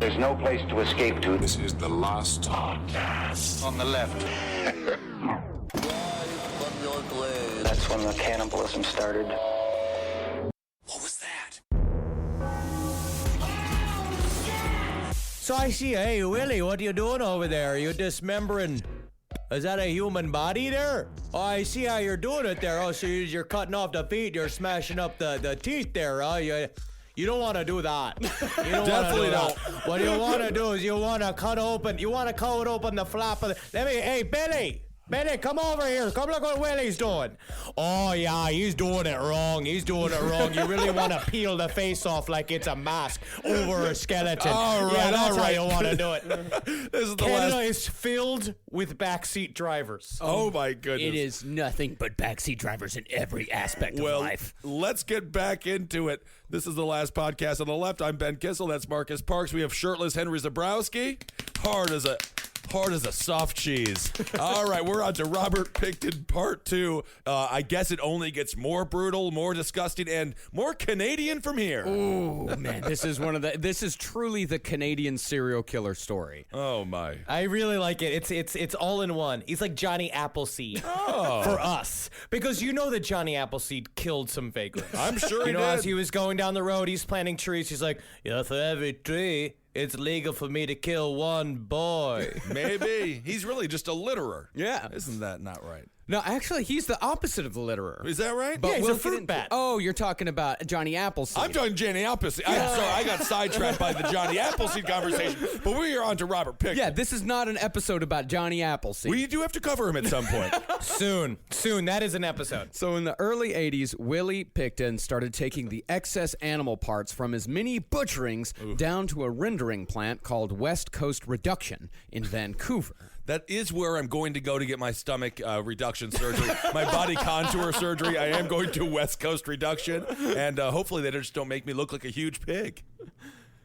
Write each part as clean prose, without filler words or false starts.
There's no place to escape to. This is the last podcast. On the left. That's when the cannibalism started. What was that? So I see, hey, Willie, what are you doing over there? Are you dismembering? Is that a human body there? Oh, I see how you're doing it there. Oh, so you're cutting off the feet, you're smashing up the teeth there, huh? You don't want to do that. You don't Definitely want to do don't. that. What you want to do is you want to cut open the flap of the... Hey, Billy, come over here. Come look what Willie's doing. Oh, yeah, he's doing it wrong. You really want to peel the face off like it's a mask over a skeleton. All right, yeah, that's all right. how you want to do it. This is the Canada last. is filled with backseat drivers. Oh my goodness. It is nothing but backseat drivers in every aspect of life. Let's get back into it. This is the last podcast. On the left, I'm Ben Kissel. That's Marcus Parks. We have shirtless Henry Zabrowski. Hard as a soft cheese. All right, we're on to Robert Pickton Part 2. I guess it only gets more brutal, more disgusting, and more Canadian from here. Oh man, this is truly the Canadian serial killer story. Oh my. I really like it. It's all in one. He's like Johnny Appleseed for us. Because you know that Johnny Appleseed killed some vagrants. I'm sure he You know, did. as he was going down the road, he's planting trees. He's like, yeah, for every tree, it's legal for me to kill one boy. Maybe. He's really just a litterer. Yeah. Isn't that not right? No, actually, he's the opposite of the litterer. Is that right? Yeah, he's we'll a fruit get bat. Oh, you're talking about Johnny Appleseed. I'm talking Johnny Appleseed. I'm sorry, I got sidetracked by the Johnny Appleseed conversation. But we are on to Robert Pickton. Yeah, this is not an episode about Johnny Appleseed. We do have to cover him at some point. Soon, that is an episode. So in the early 80s, Willie Pickton started taking the excess animal parts from his mini butcherings down to a rendering plant called West Coast Reduction in Vancouver. That is where I'm going to go to get my stomach reduction surgery, my body contour surgery. I am going to West Coast Reduction, and hopefully they just don't make me look like a huge pig.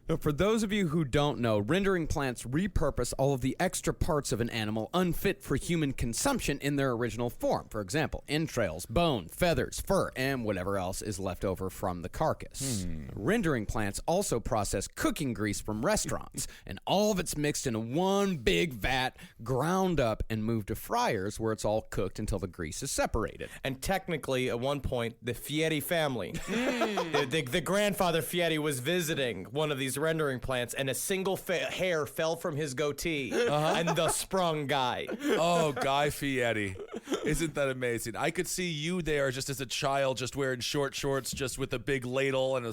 Now, for those of you who don't know, rendering plants repurpose all of the extra parts of an animal unfit for human consumption in their original form. For example, entrails, bone, feathers, fur, and whatever else is left over from the carcass. Rendering plants also process cooking grease from restaurants, and all of it's mixed in one big vat, ground up, and moved to fryers where it's all cooked until the grease is separated. And technically, at one point, the Fieri family, the grandfather Fieri was visiting one of these rendering plants, and a single hair fell from his goatee, and the sprung Guy. Oh, Guy Fieri. Isn't that amazing? I could see you there just as a child, just wearing short shorts, just with a big ladle and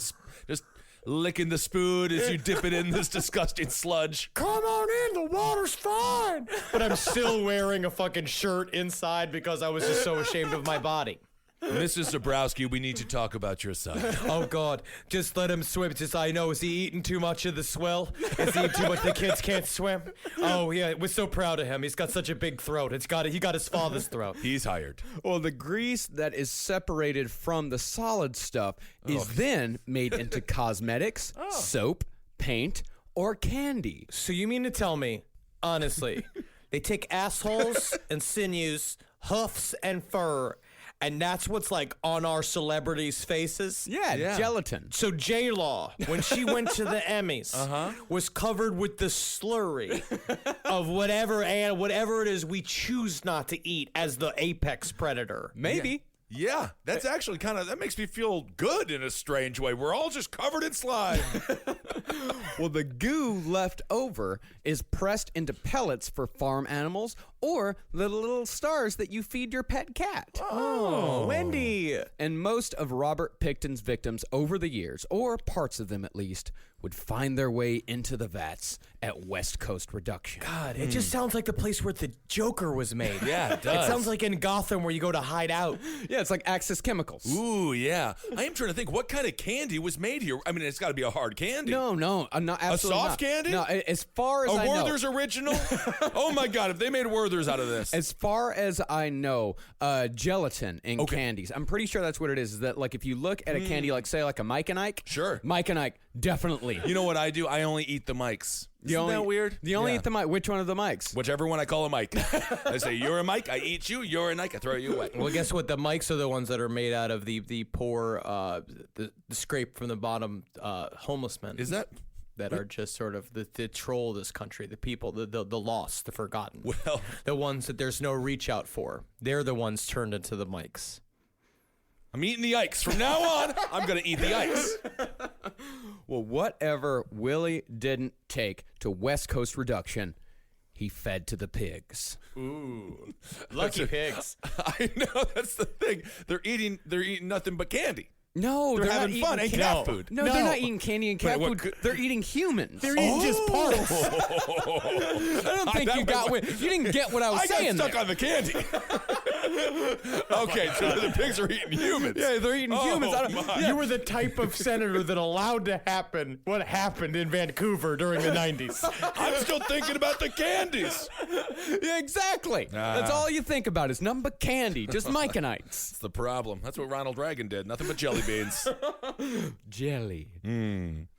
just licking the spoon as you dip it in this disgusting sludge. Come on in, the water's fine. But I'm still wearing a fucking shirt inside because I was just so ashamed of my body. Mrs. Zabrowski, we need to talk about your son. Oh, God. Just let him swim. Just, I know. Is he eating too much of the swill? Is he eating too much? The kids can't swim? Oh, yeah. We're so proud of him. He's got such a big throat. He got his father's throat. He's hired. Well, the grease that is separated from the solid stuff is then made into cosmetics, soap, paint, or candy. So you mean to tell me, honestly, they take assholes and sinews, hoofs and fur, and that's what's like on our celebrities' faces? Yeah, gelatin. So J-Law, when she went to the Emmys, was covered with the slurry of whatever it is we choose not to eat as the apex predator. Maybe. Yeah, that's actually that makes me feel good in a strange way. We're all just covered in slime. Well, the goo left over is pressed into pellets for farm animals or the little stars that you feed your pet cat. Oh, Wendy. And most of Robert Pickton's victims over the years, or parts of them at least, would find their way into the vats at West Coast Reduction. God, it just sounds like the place where the Joker was made. Yeah, it does. It sounds like in Gotham where you go to hide out. Yeah, it's like Axis Chemicals. Ooh, yeah. I am trying to think, what kind of candy was made here? I mean, it's got to be a hard candy. No, not absolutely soft not. candy? No, as far as I know. Werther's original? Oh my God, if they made Werther's out of this. As far as I know, gelatin in candies. I'm pretty sure that's what it is that, like, if you look at a candy, like, say, like a Mike and Ike. Sure. Mike and Ike, definitely. You know what I do? I only eat the Mikes. Isn't that weird? You only eat the Mike. Which one of the Mikes? Whichever one I call a Mike. I say, you're a Mike, I eat you. You're a Mike, I throw you away. Well, guess what? The mics are the ones that are made out of the poor, the scrape from the bottom homeless men. Is that? that are just sort of the troll of this country, the people, the lost, the forgotten. Well, the ones that there's no reach out for. They're the ones turned into the mics. I'm eating the Ikes. From now on, I'm going to eat the Ikes. Well, whatever Willie didn't take to West Coast reduction, he fed to the pigs. Ooh, lucky pigs. I know, that's the thing. They're eating nothing but candy. No, They're not having fun and eating cat food. No, they're not eating candy and cat food. They're eating humans. They're eating just parts. I don't think you got what you didn't get what I was saying. I got stuck on the candy. Okay, so the pigs are eating humans. Yeah, they're eating humans. You were the type of senator that allowed to happen what happened in Vancouver during the 90s. I'm still thinking about the candies. Yeah, exactly. That's all you think about is nothing but candy, just Micanites. That's the problem. That's what Ronald Reagan did. Nothing but jelly beans. Jelly.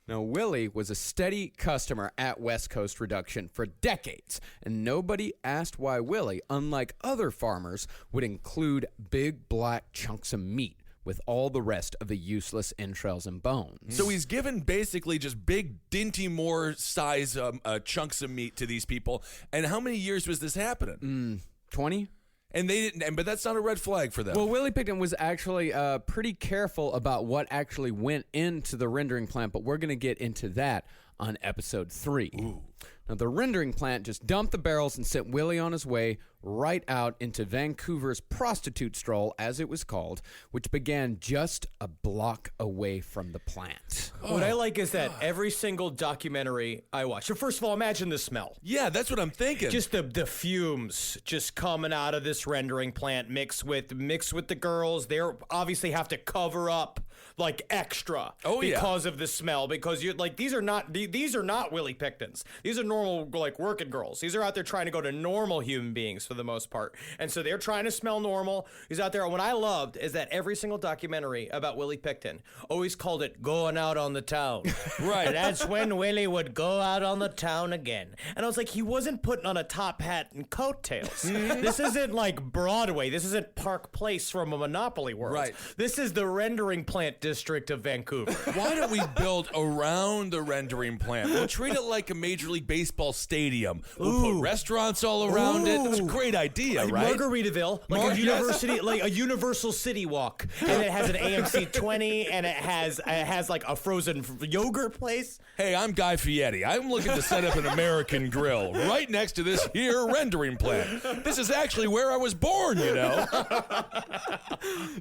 Now, Willie was a steady customer at West Coast Reduction for decades, and nobody asked why Willie, unlike other farmers, would include big black chunks of meat with all the rest of the useless entrails and bones. So he's given basically just big Dinty Moore size chunks of meat to these people. And how many years was this happening? 20? And they didn't, but that's not a red flag for them. Well, Willie Pickton was actually pretty careful about what actually went into the rendering plant, but we're going to get into that on episode 3. Ooh. Now, the rendering plant just dumped the barrels and sent Willie on his way right out into Vancouver's prostitute stroll, as it was called, which began just a block away from the plant. What I like is that every single documentary I watch. So first of all, imagine the smell. Yeah, that's what I'm thinking. Just the fumes just coming out of this rendering plant mixed with the girls. They obviously have to cover up like extra because of the smell, because you're like these are not Willie Picktons. These are normal like working girls. These are out there trying to go to normal human beings for the most part. And so they're trying to smell normal. He's out there. And what I loved is that every single documentary about Willie Pickton always called it going out on the town. Right. And that's when Willie would go out on the town again. And I was like, he wasn't putting on a top hat and coattails. This isn't like Broadway. This isn't Park Place from a Monopoly World. Right. This is the rendering plant district of Vancouver. Why don't we build around the rendering plant? We'll treat it like a Major League Baseball stadium. We'll put restaurants all around it. That's a great idea, right? Margaritaville, like a university, like a Universal City Walk, and it has an AMC 20, and it has like a frozen yogurt place. Hey, I'm Guy Fieri. I'm looking to set up an American Grill right next to this here rendering plant. This is actually where I was born, you know.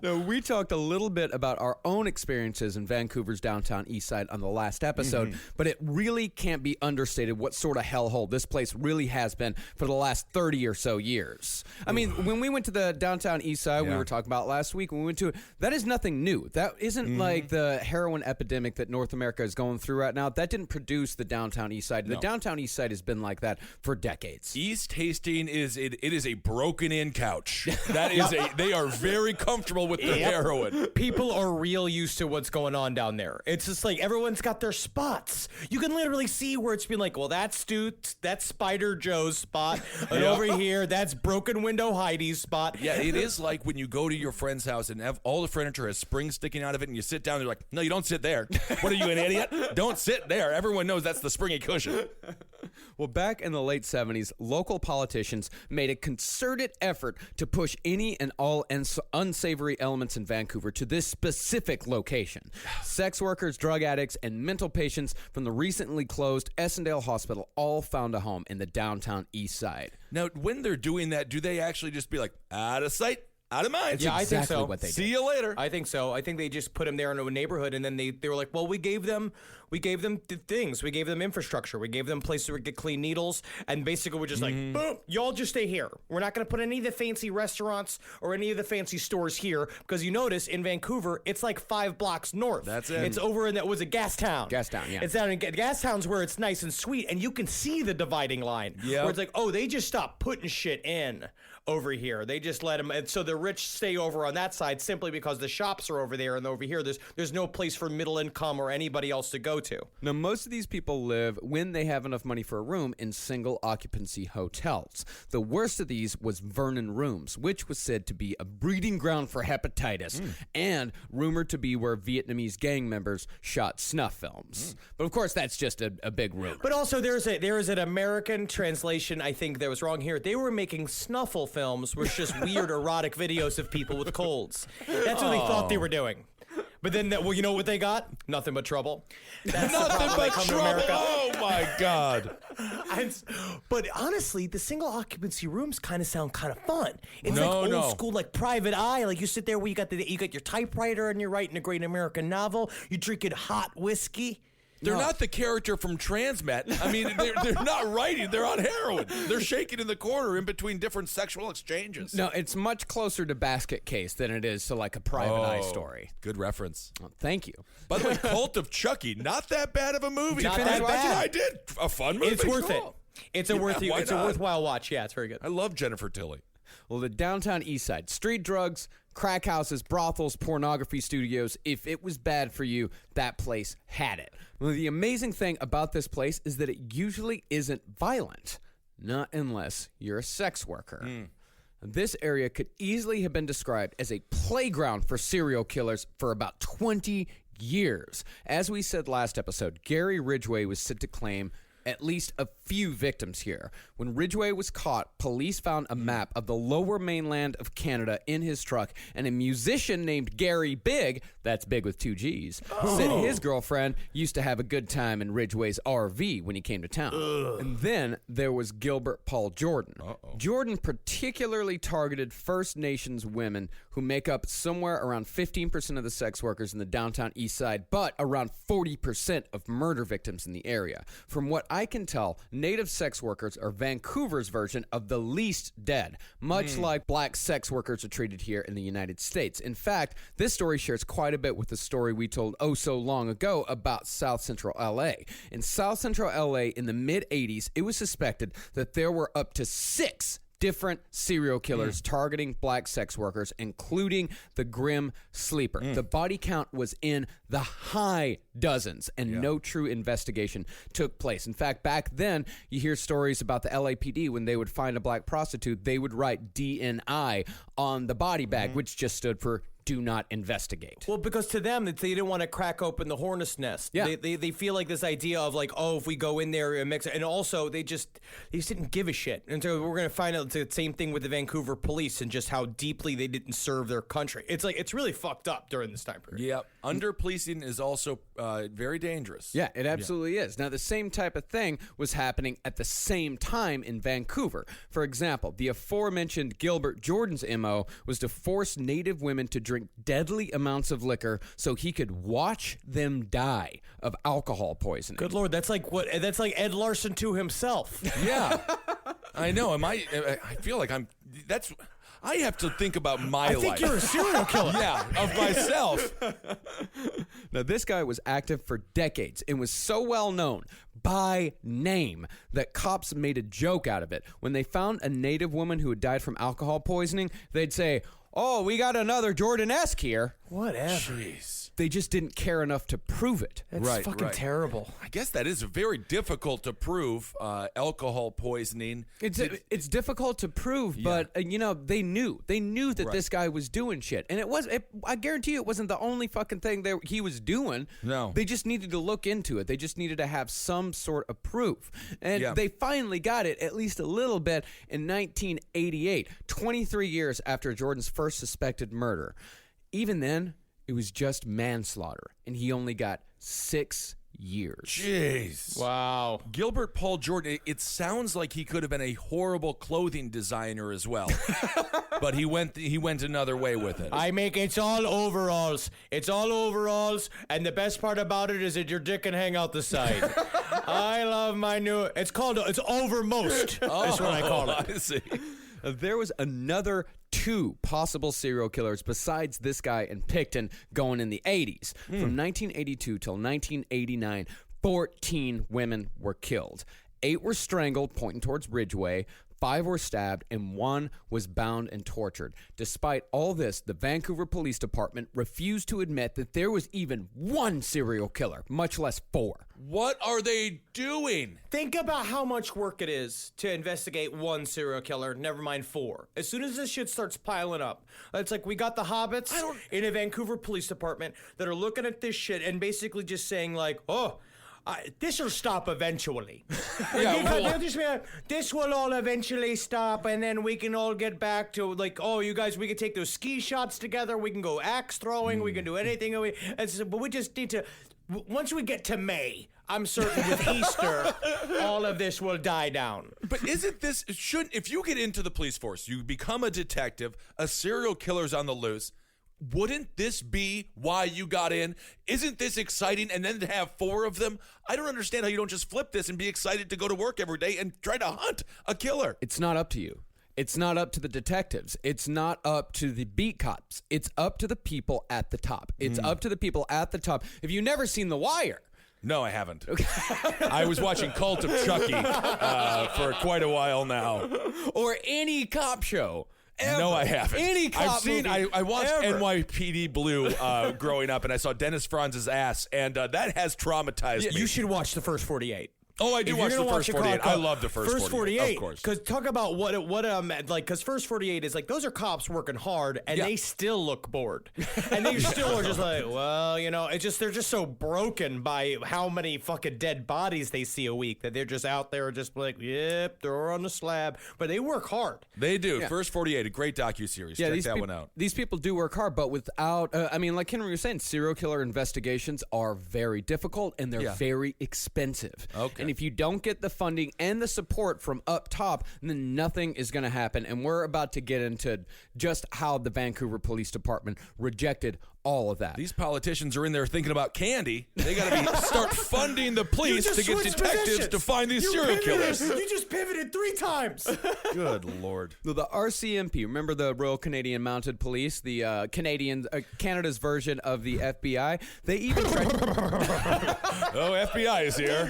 Now, we talked a little bit about our own experiences in Vancouver's downtown east side on the last episode, but it really can't be understated what sort of hellhole this place really has been for the last 30 or so years. I mean, when we went to the downtown east side, we were talking about last week, when we went to it, that is nothing new. That isn't like the heroin epidemic that North America is going through right now. That didn't produce the downtown east side. The downtown east side has been like that for decades. East Hastings it is a broken in couch. That is they are very comfortable with the heroin. People are real used to what's going on down there. It's just like everyone's got their spots. You can literally see where it's been like, well, that's Spider Joe's spot, and over here, that's Broken Window Heidi's spot. Yeah, it is like when you go to your friend's house and have all the furniture has springs sticking out of it, and you sit down, they're like, no, you don't sit there. What are you, an idiot? Don't sit there. Everyone knows that's the springy cushion. Well, back in the late 70s, local politicians made a concerted effort to push any and all unsavory elements in Vancouver to this specific location. Sex workers, drug addicts, and mental patients from the recently closed Essendale Hospital all found a home in the downtown east side. Now, when they're doing that, do they actually just be like, out of sight, out of mind? Yeah, I think Exactly so. what they did. See you later. I think so. I think they just put him there in a neighborhood, and then they were like, well, we gave them things. We gave them infrastructure. We gave them places where we get clean needles, and basically we're just like, boom, y'all just stay here. We're not going to put any of the fancy restaurants or any of the fancy stores here, because you notice in Vancouver, it's like 5 blocks north. That's it. It's over in was it Gastown? Gastown, yeah. It's down in Gastown's where it's nice and sweet, and you can see the dividing line. Yeah. Where it's like, oh, they just stopped putting shit in over here. They just let them, and so they're rich stay over on that side simply because the shops are over there, and over here there's no place for middle income or anybody else to go to. Now, most of these people live, when they have enough money for a room, in single occupancy hotels. The worst of these was Vernon Rooms, which was said to be a breeding ground for hepatitis and rumored to be where Vietnamese gang members shot snuff films. But of course, that's just a big rumor. But also, there is an American translation, I think, that was wrong here. They were making snuffle films, which just weird erotic videos of people with colds. That's what they thought they were doing. But then, well, you know what they got? Nothing but trouble. That's Nothing but come to trouble. America. Oh my God. But honestly, the single occupancy rooms kind of sound kind of fun. It's No, like no. old school, like Private Eye. Like you sit there where you got your typewriter and you're writing a great American novel. You're drinking hot whiskey. They're not the character from Transmet. I mean, they're not writing. They're on heroin. They're shaking in the corner in between different sexual exchanges. No, it's much closer to Basket Case than it is to like a Private Eye story. Good reference. Oh, thank you. By the way, Cult of Chucky, not that bad of a movie. Not that bad. I did. A fun movie. It's worth it. Cool. It's a why not? worthwhile watch. Yeah, it's very good. I love Jennifer Tilly. Well, the downtown east side, street drugs, crack houses, brothels, pornography studios. If it was bad for you, that place had it. Well, the amazing thing about this place is that it usually isn't violent. Not unless you're a sex worker. This area could easily have been described as a playground for serial killers for about 20 years. As we said last episode, Gary Ridgway was said to claim at least a few victims here. When Ridgway was caught, police found a map of the lower mainland of Canada in his truck, and a musician named Gary Big, that's Big with 2 G's, said his girlfriend used to have a good time in Ridgway's RV when he came to town. And then there was Gilbert Paul Jordan. Jordan particularly targeted First Nations women who make up somewhere around 15% of the sex workers in the downtown east side, but around 40% of murder victims in the area. From what I can tell, Native sex workers are Vancouver's version of the least dead, much like black sex workers are treated here in the United States. In fact, this story shares quite a bit with the story we told oh so long ago about South Central LA. In South Central LA in the mid-'80s, it was suspected that there were up to 6 different serial killers targeting black sex workers, including the Grim Sleeper. The body count was in the high dozens, and no true investigation took place. In fact, back then, you hear stories about the LAPD when they would find a black prostitute, they would write DNI on the body bag, which just stood for do not investigate. Well, because to them, they didn't want to crack open the hornet's nest. Yeah. They feel like this idea of like, oh, if we go in there and mix it. And also, they just didn't give a shit. And so we're going to find out the same thing with the Vancouver police and just how deeply they didn't serve their country. It's like, it's really fucked up during this time period. Yep. Under-policing is also very dangerous. Yeah, it absolutely is. Now, the same type of thing was happening at the same time in Vancouver. For example, the aforementioned Gilbert Jordan's MO was to force Native women to drink deadly amounts of liquor so he could watch them die of alcohol poisoning. Good Lord, that's like Ed Larson to himself. Yeah. I know. I feel like I have to think about my life. I think you're a serial killer. Yeah, of myself. Now, this guy was active for decades and was so well known by name that cops made a joke out of it. When they found a Native woman who had died from alcohol poisoning, they'd say, "Oh, we got another Jordan-esque here." Whatever. Jeez. They just didn't care enough to prove it. That's fucking terrible. I guess that is very difficult to prove, alcohol poisoning. It's difficult to prove, but they knew that this guy was doing shit, and I guarantee you it wasn't the only fucking thing that he was doing. No, they just needed to look into it. They just needed to have some sort of proof, and they finally got it, at least a little bit, in 1988, 23 years after Jordan's first suspected murder. Even then, it was just manslaughter, and he only got 6 years. Jeez. Wow. Gilbert Paul Jordan, it sounds like he could have been a horrible clothing designer as well. But he went another way with it. It's all overalls. It's all overalls, and the best part about it is that your dick can hang out the side. I love my new, it's overmost. That's what I call it. I see. There was another 2 possible serial killers besides this guy in Pickton going in the 80s. From 1982 till 1989, 14 women were killed. 8 were strangled, pointing towards Ridgway. 5 were stabbed, and 1 was bound and tortured. Despite all this, the Vancouver Police Department refused to admit that there was even 1 serial killer, much less 4. What are they doing? Think about how much work it is to investigate 1 serial killer, never mind 4. As soon as this shit starts piling up, it's like we got the hobbits in a Vancouver Police Department that are looking at this shit and basically just saying like, oh, this will stop eventually. They'll just be like, this will all eventually stop, and then we can all get back to like, oh, you guys, we can take those ski shots together. We can go axe throwing. We can do anything. But we just need to. Once we get to May, I'm certain with Easter, all of this will die down. But isn't this if you get into the police force, you become a detective, a serial killer's on the loose? Wouldn't this be why you got in? Isn't this exciting? And then to have 4 of them? I don't understand how you don't just flip this and be excited to go to work every day and try to hunt a killer. It's not up to you. It's not up to the detectives. It's not up to the beat cops. It's up to the people at the top. It's up to the people at the top. If you've never seen The Wire. No, I haven't. I was watching Cult of Chucky for quite a while now. Or any cop show. Ever. No, I haven't. Any cop movie I watched ever. NYPD Blue growing up, and I saw Dennis Franz's ass, and that has traumatized me. You should watch the first 48. Oh, I do watch the first 48. I love the first 48. Of course. Because talk about because first 48 is like, those are cops working hard and they still look bored. And they still are just like, well, it's just, they're just so broken by how many fucking dead bodies they see a week that they're just out there just like, yep, they're on the slab. But they work hard. They do. Yeah. First 48, a great docuseries. Check that one out. These people do work hard, but without, like Henry was saying, serial killer investigations are very difficult and they're very expensive. Okay. And if you don't get the funding and the support from up top, then nothing is going to happen. And we're about to get into just how the Vancouver Police Department rejected all of that. These politicians are in there thinking about candy. They got to start funding the police to get detectives to find these serial killers. You just pivoted 3 times. Good Lord. The RCMP, remember the Royal Canadian Mounted Police, the Canada's version of the FBI? They even tried Oh, FBI is here.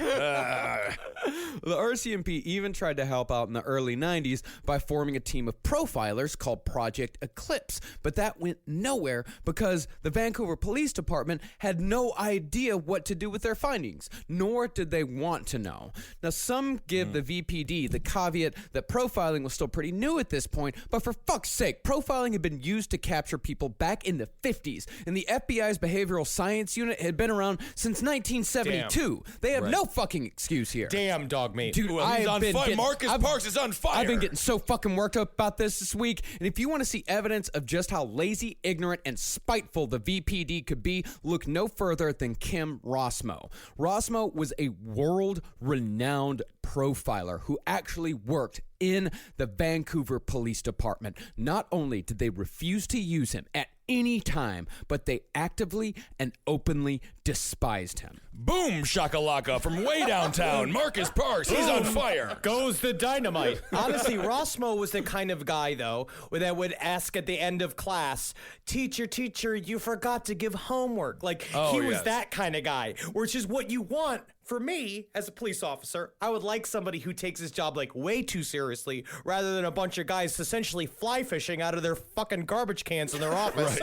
The RCMP even tried to help out in the early 90s by forming a team of profilers called Project Eclipse, but that went nowhere because the Vancouver Police Department had no idea what to do with their findings, nor did they want to know. Now, some give the VPD the caveat that profiling was still pretty new at this point, but for fuck's sake, profiling had been used to capture people back in the 50s, and the FBI's behavioral science unit had been around since 1972. Damn. They have no fucking excuse here. Damn, dog meat. Dude, He's on fire. Marcus Parks is on fire. I've been getting so fucking worked up about this week, and if you want to see evidence of just how lazy, ignorant, and spiteful the VPD could be, look no further than Kim Rossmo. Rossmo was a world-renowned profiler who actually worked in the Vancouver Police Department. Not only did they refuse to use him at any time, but they actively and openly despised him. Boom shakalaka from way downtown. Marcus Parks, he's on fire. Goes the dynamite. Honestly, Rossmo was the kind of guy, though, that would ask at the end of class, teacher, you forgot to give homework. Like, he was that kind of guy, which is what you want. For me, as a police officer, I would like somebody who takes his job like way too seriously rather than a bunch of guys essentially fly fishing out of their fucking garbage cans in their office.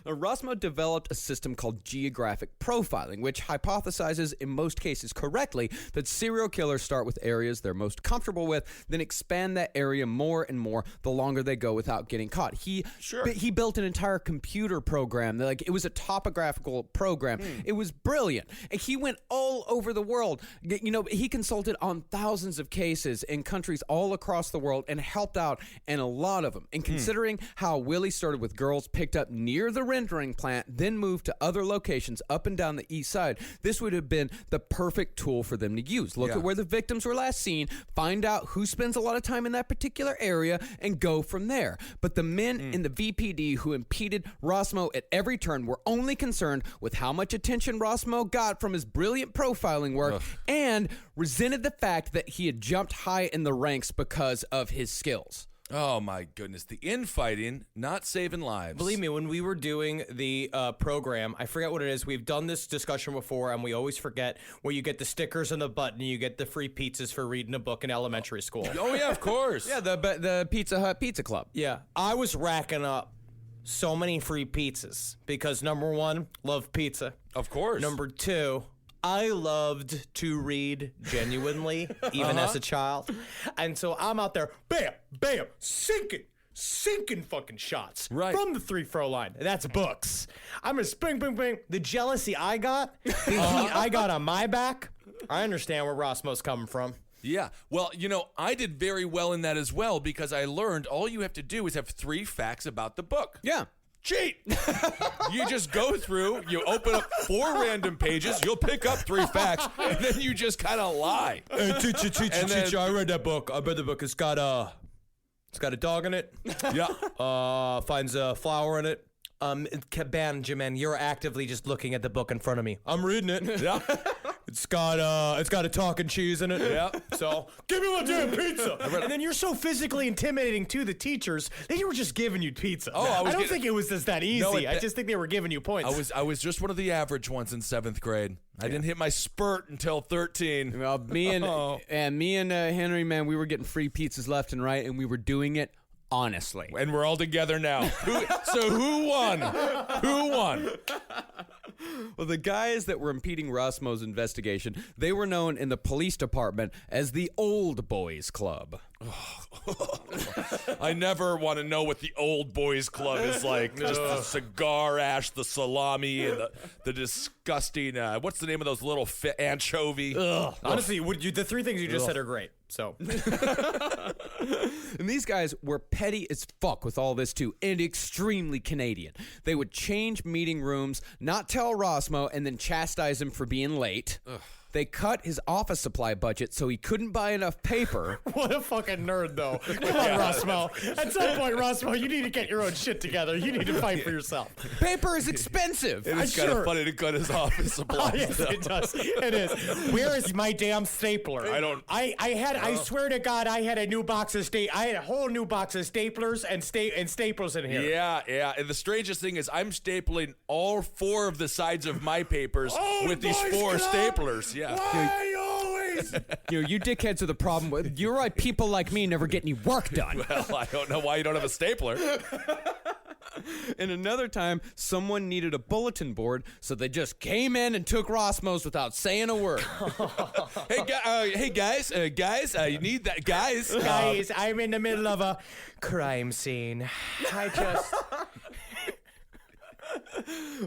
Rossmo developed a system called geographic profiling, which hypothesizes, in most cases correctly, that serial killers start with areas they're most comfortable with, then expand that area more and more the longer they go without getting caught. He built an entire computer program. It was a topographical program. It was brilliant. And he went all over the world. He consulted on thousands of cases in countries all across the world and helped out in a lot of them. And considering how Willie started with girls picked up near the rendering plant, then moved to other locations up and down the east side, this would have been the perfect tool for them to use. Look at where the victims were last seen, find out who spends a lot of time in that particular area, and go from there. But the men in the VPD who impeded Rossmo at every turn were only concerned with how much attention Rossmo got from his brilliant profiling work and resented the fact that he had jumped high in the ranks because of his skills. Oh, my goodness. The infighting, not saving lives. Believe me, when we were doing the program, I forget what it is. We've done this discussion before, and we always forget where you get the stickers on the button, you get the free pizzas for reading a book in elementary school. Oh, yeah, of course. Yeah, the Pizza Hut Pizza Club. Yeah, I was racking up so many free pizzas because, number one, love pizza. Of course. Number two, I loved to read genuinely, even as a child. And so I'm out there, bam, bam, sinking fucking shots Right. from the 3-throw line. That's books. I'm just bing, bing, bing. The jealousy I got, the heat I got on my back, I understand where Rosmo's coming from. Yeah. Well, I did very well in that as well because I learned all you have to do is have 3 facts about the book. Yeah. Cheat. You just go through, you open up 4 random pages, you'll pick up 3 facts, and then you just kind of lie. Teacher, I read that book. I read the book. It's got a dog in it. Yeah. Finds a flower in it. Benjamin, you're actively just looking at the book in front of me. I'm reading it. Yeah. It's got a talking cheese in it. Yeah. So give me one damn pizza. And then you're so physically intimidating to the teachers, they were just giving you pizza. Oh, I don't think it was just that easy. No, I just think they were giving you points. I was just one of the average ones in 7th grade. I didn't hit my spurt until 13. Well, me and Henry, man, we were getting free pizzas left and right, and we were doing it honestly. And we're all together now. So who won? Who won? Well, the guys that were impeding Rosmo's investigation, they were known in the police department as the Old Boys Club. I never want to know what the old boys club is like. Just the cigar ash, the salami, and the disgusting, what's the name of those little anchovy? Honestly, the 3 things you just said are great. So, And these guys were petty as fuck with all this too, and extremely Canadian. They would change meeting rooms, not tell Rosmo, and then chastise him for being late. They cut his office supply budget so he couldn't buy enough paper. what a fucking nerd, though. Come on, Rosmo. At some point, Rosmo, you need to get your own shit together. You need to fight for yourself. Paper is expensive. It is kind of funny to cut his office supplies. Oh, yes, it does. It is. Where is my damn stapler? I swear to God, I had a new box of I had a whole new box of staplers and staples in here. Yeah. And the strangest thing is I'm stapling all 4 of the sides of my papers with these 4 staplers. Yeah. Why always? You dickheads are the problem. You're right. People like me never get any work done. Well, I don't know why you don't have a stapler. And another time, someone needed a bulletin board, so they just came in and took Rosmo's without saying a word. Hey guys, you need that, guys. Guys, I'm in the middle of a crime scene.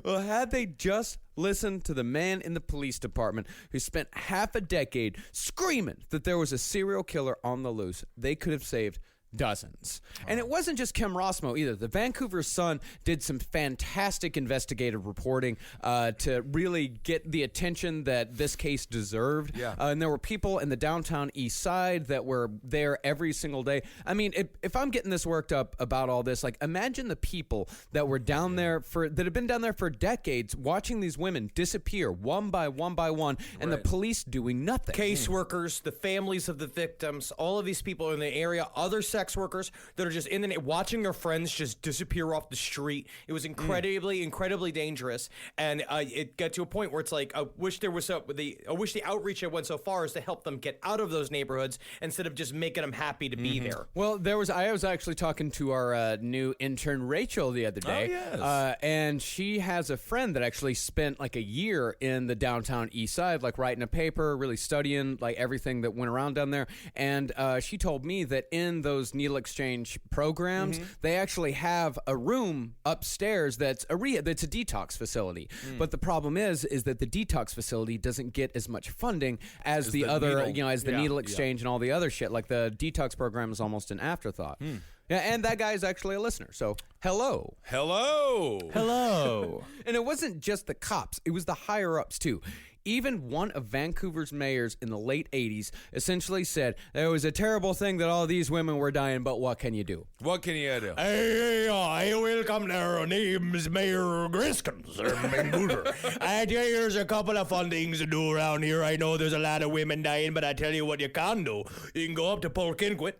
Well, had they just listened to the man in the police department who spent half a decade screaming that there was a serial killer on the loose, they could have saved dozens. And it wasn't just Kim Rosmo either. The Vancouver Sun did some fantastic investigative reporting to really get the attention that this case deserved. Yeah. And there were people in the downtown east side that were there every single day. I mean, if I'm getting this worked up about all this, like, imagine the people that were down there that have been down there for decades watching these women disappear one by one, and the police doing nothing. Caseworkers, the families of the victims, all of these people in the area, other sex workers that are just in the watching their friends just disappear off the street. It was incredibly dangerous, and it got to a point where it's like, I wish the outreach had went so far as to help them get out of those neighborhoods instead of just making them happy to be there. Well, I was actually talking to our new intern Rachel the other day. Oh, yes. And she has a friend that actually spent like a year in the downtown east side, like writing a paper, really studying like everything that went around down there. And she told me that in those needle exchange programs, they actually have a room upstairs that's a detox facility. But the problem is that the detox facility doesn't get as much funding as the other, needle exchange and all the other shit. Like the detox program is almost an afterthought. Yeah, and that guy is actually a listener. So, hello. And it wasn't just the cops. It was the higher-ups, too. Even one of Vancouver's mayors in the late 80s essentially said, it was a terrible thing that all these women were dying, but what can you do? What can you do? Hey, welcome there. Name's Mayor Griskins from Vancouver. I tell you, there's a couple of fun things to do around here. I know there's a lot of women dying, but I tell you what you can do. You can go up to Polkinquit,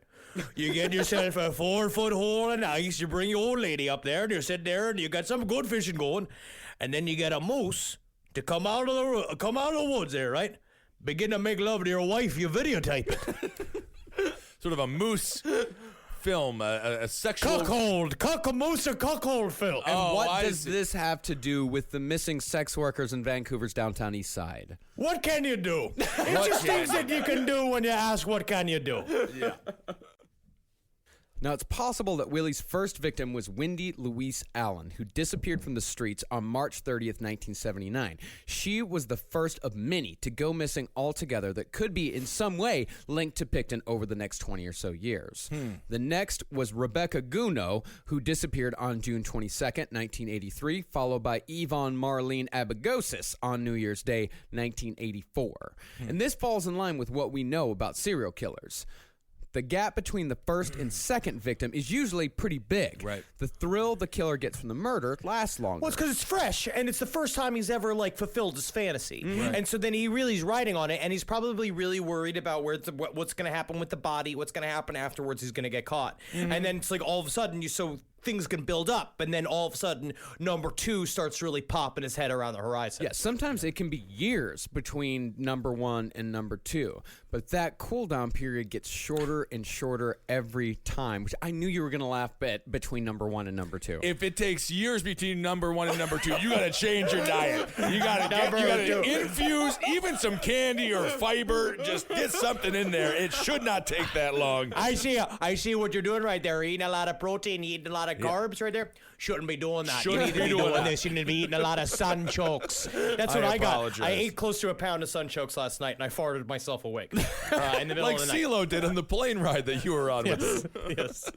You get yourself a 4-foot hole in ice. You bring your old lady up there, and you sit there, and you got some good fishing going, and then you get a moose to come out of the woods there, right? Begin to make love to your wife. You videotape it. Sort of a moose film, a sexual... Moose or cuckold film. And what does this have to do with the missing sex workers in Vancouver's downtown east side? What can you do? It's just things that you can do when you ask, what can you do? Yeah. Now, it's possible that Willie's first victim was Wendy Louise Allen, who disappeared from the streets on March 30th, 1979. She was the first of many to go missing altogether that could be in some way linked to Pickton over the next 20 or so years. The next was Rebecca Gounod, who disappeared on June 22nd, 1983, followed by Yvonne Marlene Abagosis on New Year's Day, 1984. And this falls in line with what we know about serial killers. The gap between the first and second victim is usually pretty big. Right. The thrill the killer gets from the murder lasts longer. Well, it's because it's fresh, and it's the first time he's ever, fulfilled his fantasy. And so then he's riding on it, and he's probably really worried about what's going to happen with the body, what's going to happen afterwards, he's going to get caught. And then it's like all of a sudden, things can build up, and then all of a sudden, number 2 starts really popping his head around the horizon. Yeah, sometimes it can be years between number 1 and number 2, but that cooldown period gets shorter and shorter every time, which I knew you were going to laugh at between number 1 and number 2. If it takes years between number 1 and number 2, you got to change your diet. You got to infuse even some candy or fiber. Just get something in there. It should not take that long. I see what you're doing right there. Eating a lot of protein, eating a lot of carbs right there. Shouldn't be doing that. You need to be doing this. You need to be eating a lot of sunchokes. That's what I got. I ate close to a pound of sunchokes last night, and I farted myself awake in the middle Like of the night. CeeLo did on the plane ride that you were on with. Yes.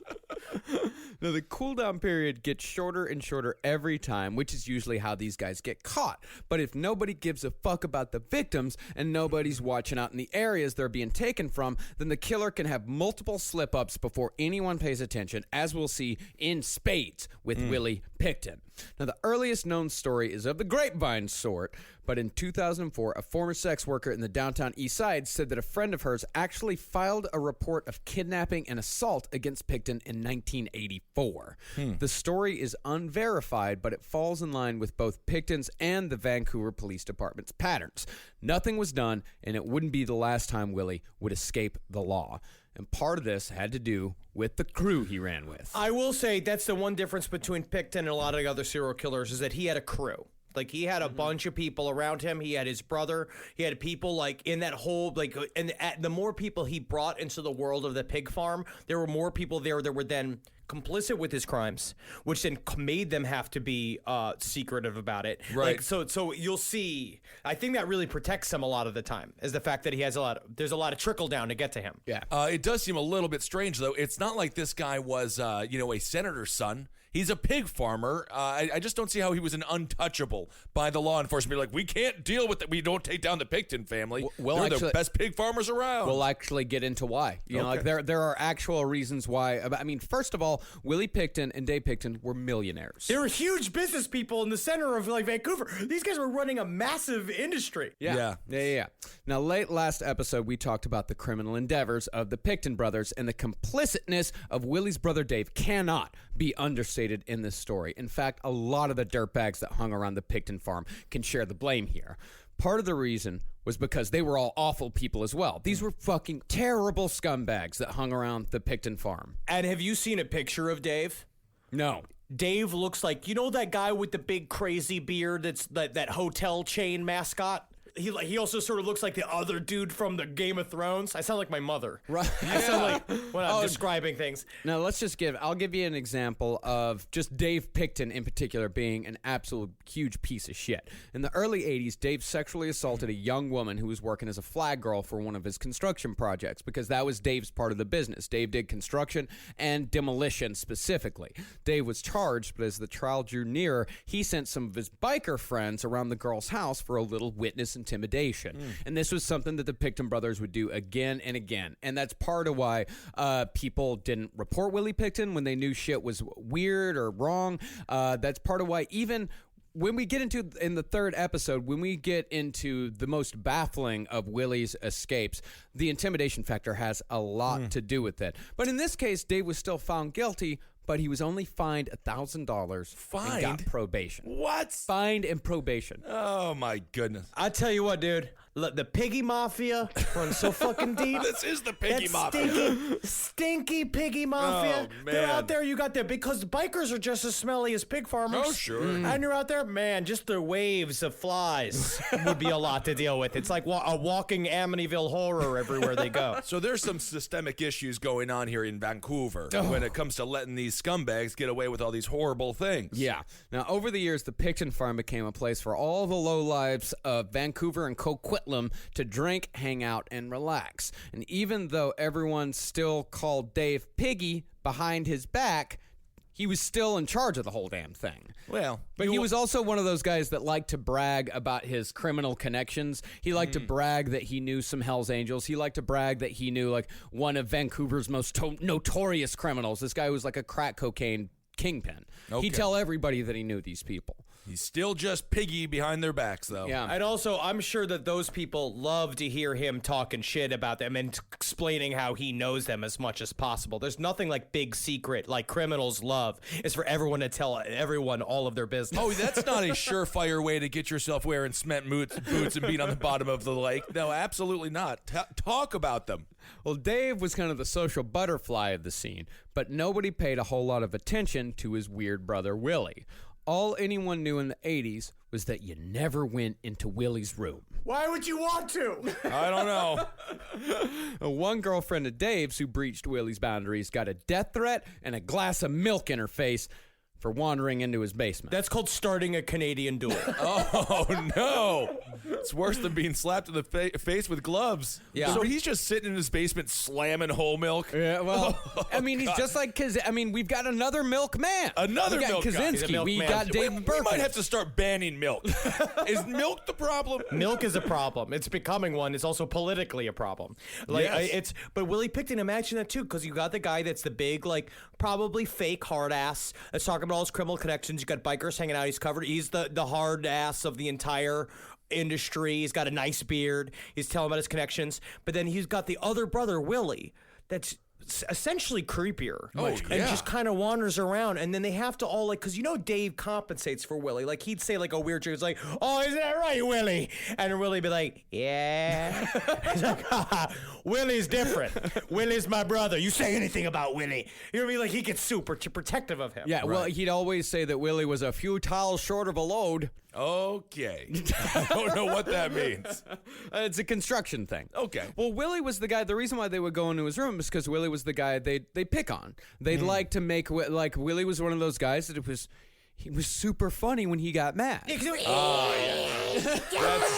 Now, the cooldown period gets shorter and shorter every time, which is usually how these guys get caught. But if nobody gives a fuck about the victims and nobody's watching out in the areas they're being taken from, then the killer can have multiple slip-ups before anyone pays attention, as we'll see in spades with Willie Pickton. Now, the earliest known story is of the grapevine sort, but in 2004, a former sex worker in the downtown east side said that a friend of hers actually filed a report of kidnapping and assault against Pickton in 1984. The story is unverified, but it falls in line with both Pickton's and the Vancouver Police Department's patterns. Nothing was done, and it wouldn't be the last time Willie would escape the law. And part of this had to do with the crew he ran with. I will say that's the one difference between Pickton and a lot of the other serial killers is that he had a crew. Like, he had a bunch of people around him. He had his brother. He had people, in that whole, and the more people he brought into the world of the pig farm, there were more people there that were then complicit with his crimes, which then made them have to be secretive about it. Right. So you'll see, I think that really protects him a lot of the time, is the fact that he has there's a lot of trickle down to get to him. Yeah. It does seem a little bit strange, though. It's not like this guy was, a senator's son. He's a pig farmer. I just don't see how he was an untouchable by the law enforcement. Like, we can't deal with it. We don't take down the Pickton family. They're the best pig farmers around. We'll actually get into why. You know, there are actual reasons why. I mean, first of all, Willie Pickton and Dave Pickton were millionaires. They were huge business people in the center of Vancouver. These guys were running a massive industry. Yeah. Now, late last episode, we talked about the criminal endeavors of the Pickton brothers, and the complicitness of Willie's brother Dave cannot be understated in this story. In fact, a lot of the dirtbags that hung around the Pickton farm can share the blame here. Part of the reason was because they were all awful people as well. These were fucking terrible scumbags that hung around the Pickton farm. And have you seen a picture of Dave? No. Dave looks like, you know that guy with the big crazy beard that's that hotel chain mascot? He also sort of looks like the other dude from the Game of Thrones. I sound like my mother. Right. I sound like when I'm describing things. Now, I'll give you an example of just Dave Pickton in particular being an absolute huge piece of shit. In the early 80s, Dave sexually assaulted a young woman who was working as a flag girl for one of his construction projects, because that was Dave's part of the business. Dave did construction and demolition specifically. Dave was charged, but as the trial drew nearer, he sent some of his biker friends around the girl's house for a little witness intimidation. And this was something that the Pickton brothers would do again and again. And that's part of why people didn't report Willie Pickton when they knew shit was weird or wrong. That's part of why even when we get into in the third episode, when we get into the most baffling of Willie's escapes, the intimidation factor has a lot to do with it. But in this case, Dave was still found guilty, but he was only fined $1,000 and got probation. What? Fined and probation. Oh my goodness. I tell you what, dude. Look, the Piggy Mafia runs so fucking deep. This is the Piggy That Mafia. stinky Piggy Mafia. Oh, They're man. out there. You got there because bikers are just as smelly as pig farmers. Oh, sure. And you're out there, man. Just the waves of flies would be a lot to deal with. It's like a walking Amityville horror everywhere they go. So there's some systemic issues going on here in Vancouver Oh. when it comes to letting these scumbags get away with all these horrible things. Yeah. Now, over the years, the Pickton farm became a place for all the lowlives of Vancouver and Coquitlam to drink, hang out, and relax. And even though everyone still called Dave Piggy behind his back, he was still in charge of the whole damn thing. Well, But he was also one of those guys that liked to brag about his criminal connections. He liked to brag that he knew some Hells Angels. He liked to brag that he knew like one of Vancouver's most notorious criminals. This guy was like a crack cocaine kingpin. Okay. He'd tell everybody that he knew these people. he's still just Piggy behind their backs, though. Yeah. And also, I'm sure that those people love to hear him talking shit about them and explaining how he knows them as much as possible. There's nothing like big secret like criminals love is for everyone to tell everyone all of their business. Oh, that's not a surefire way to get yourself wearing cement boots and being on the bottom of the lake. No, absolutely not. Talk about them. Well, Dave was kind of the social butterfly of the scene, but nobody paid a whole lot of attention to his weird brother, Willie. All anyone knew in the 80s was that you never went into Willie's room. Why would you want to? I don't know. One girlfriend of Dave's who breached Willie's boundaries got a death threat and a glass of milk in her face for wandering into his basement. That's called starting a Canadian duel. Oh, no. It's worse than being slapped in the face with gloves. Yeah. So he's just sitting in his basement slamming whole milk. Yeah, well, I mean, he's God. just like, we've got another milkman. Another we got milk guy. He's a Kaczynski. We milkman. got Dave We Burke. might have to start banning milk. Is milk the problem? Milk is a problem. It's becoming one. It's also politically a problem. Like Yes. but Willie Pickton, imagine that too, because you got the guy that's the big, like probably fake hard ass that's talking about all his criminal connections. You got bikers hanging out. He's covered. He's the hard ass of the entire industry. He's got a nice beard. He's telling about his connections. But then he's got the other brother, Willie, that's essentially creepier. And yeah. just kind of wanders around. And then they have to all, like, because Dave compensates for Willie. Like, he'd say, like, a weird joke. He's like, oh, is that right, Willie? And Willie be like, yeah. He's like, Willie's different. Willie's my brother. You say anything about Willie. You know what I mean? Like, he gets super protective of him. Yeah, well, he'd always say that Willie was a few tiles short of a load. Okay. I don't know what that means. It's a construction thing. Okay. Well, Willie was the guy. The reason why they would go into his room is because Willie was the guy they pick on. They'd like to make like Willie was one of those guys that he was super funny when he got mad. That's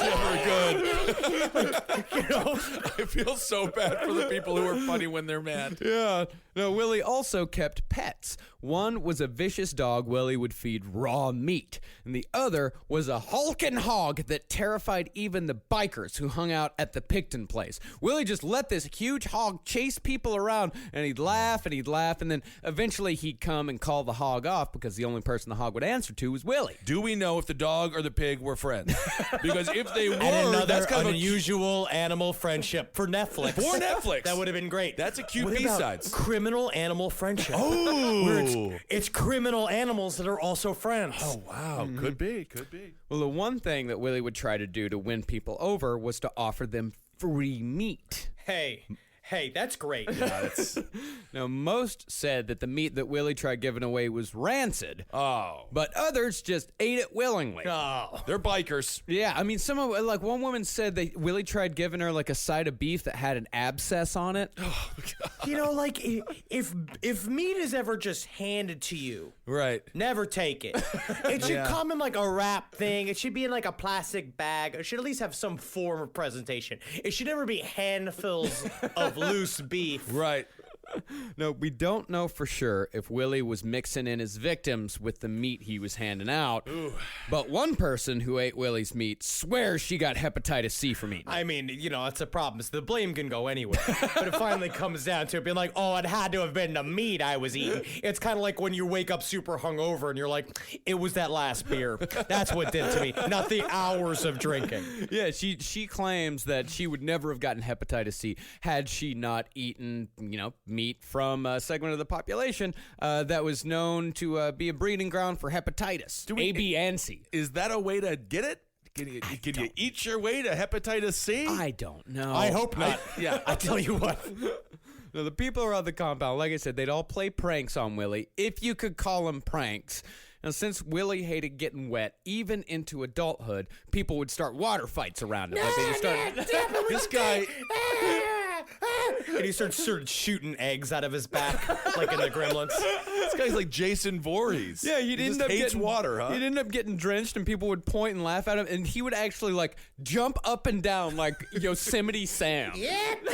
never good. I feel so bad for the people who are funny when they're mad. Yeah. No, Willie also kept pets. One was a vicious dog Willie would feed raw meat, and the other was a hulking hog that terrified even the bikers who hung out at the Pickton place. Willie just let this huge hog chase people around, and he'd laugh, and then eventually he'd come and call the hog off because the only person the hog would answer to was Willie. Do we know if the dog or the pig were friends? Because if they were, And another that's kind of unusual animal friendship for Netflix. For Netflix. That would have been great. That's a cute What about B-sides. criminal animal friendship. Oh. Where it's criminal animals that are also friends. Oh, wow. Could be. Well, the one thing that Willie would try to do to win people over was to offer them free meat. Hey, that's great. Now, most said that the meat that Willie tried giving away was rancid. Oh. But others just ate it willingly. Oh. They're bikers. Yeah, I mean, like one woman said that Willie tried giving her like a side of beef that had an abscess on it. Like if meat is ever just handed to you, Right. never take it. It should come in like a wrap thing. It should be in like a plastic bag. It should at least have some form of presentation. It should never be handfuls of loose beef. Right. No, we don't know for sure if Willie was mixing in his victims with the meat he was handing out. But one person who ate Willie's meat swears she got hepatitis C from eating it. I mean, it's a problem. So the blame can go anywhere. But it finally comes down to it being like, oh, it had to have been the meat I was eating. It's kind of like when you wake up super hungover and you're like, it was that last beer. That's what did it to me, not the hours of drinking. Yeah, she claims that she would never have gotten hepatitis C had she not eaten, meat from a segment of the population that was known to be a breeding ground for hepatitis, A, B, and C. Is that a way to get it? Can you eat your way to hepatitis C? I don't know. I hope not. Yeah, I tell you what. No, the people around the compound, like I said, they'd all play pranks on Willie, if you could call them pranks. Now, since Willie hated getting wet, even into adulthood, people would start water fights around him. Like they just start. This guy. And he starts shooting eggs out of his back, like in the Gremlins. This guy's like Jason Voorhees. Yeah, he just hates getting water, huh? He'd end up getting drenched, and people would point and laugh at him, and he would actually like jump up and down like Yosemite Sam. Yeah, And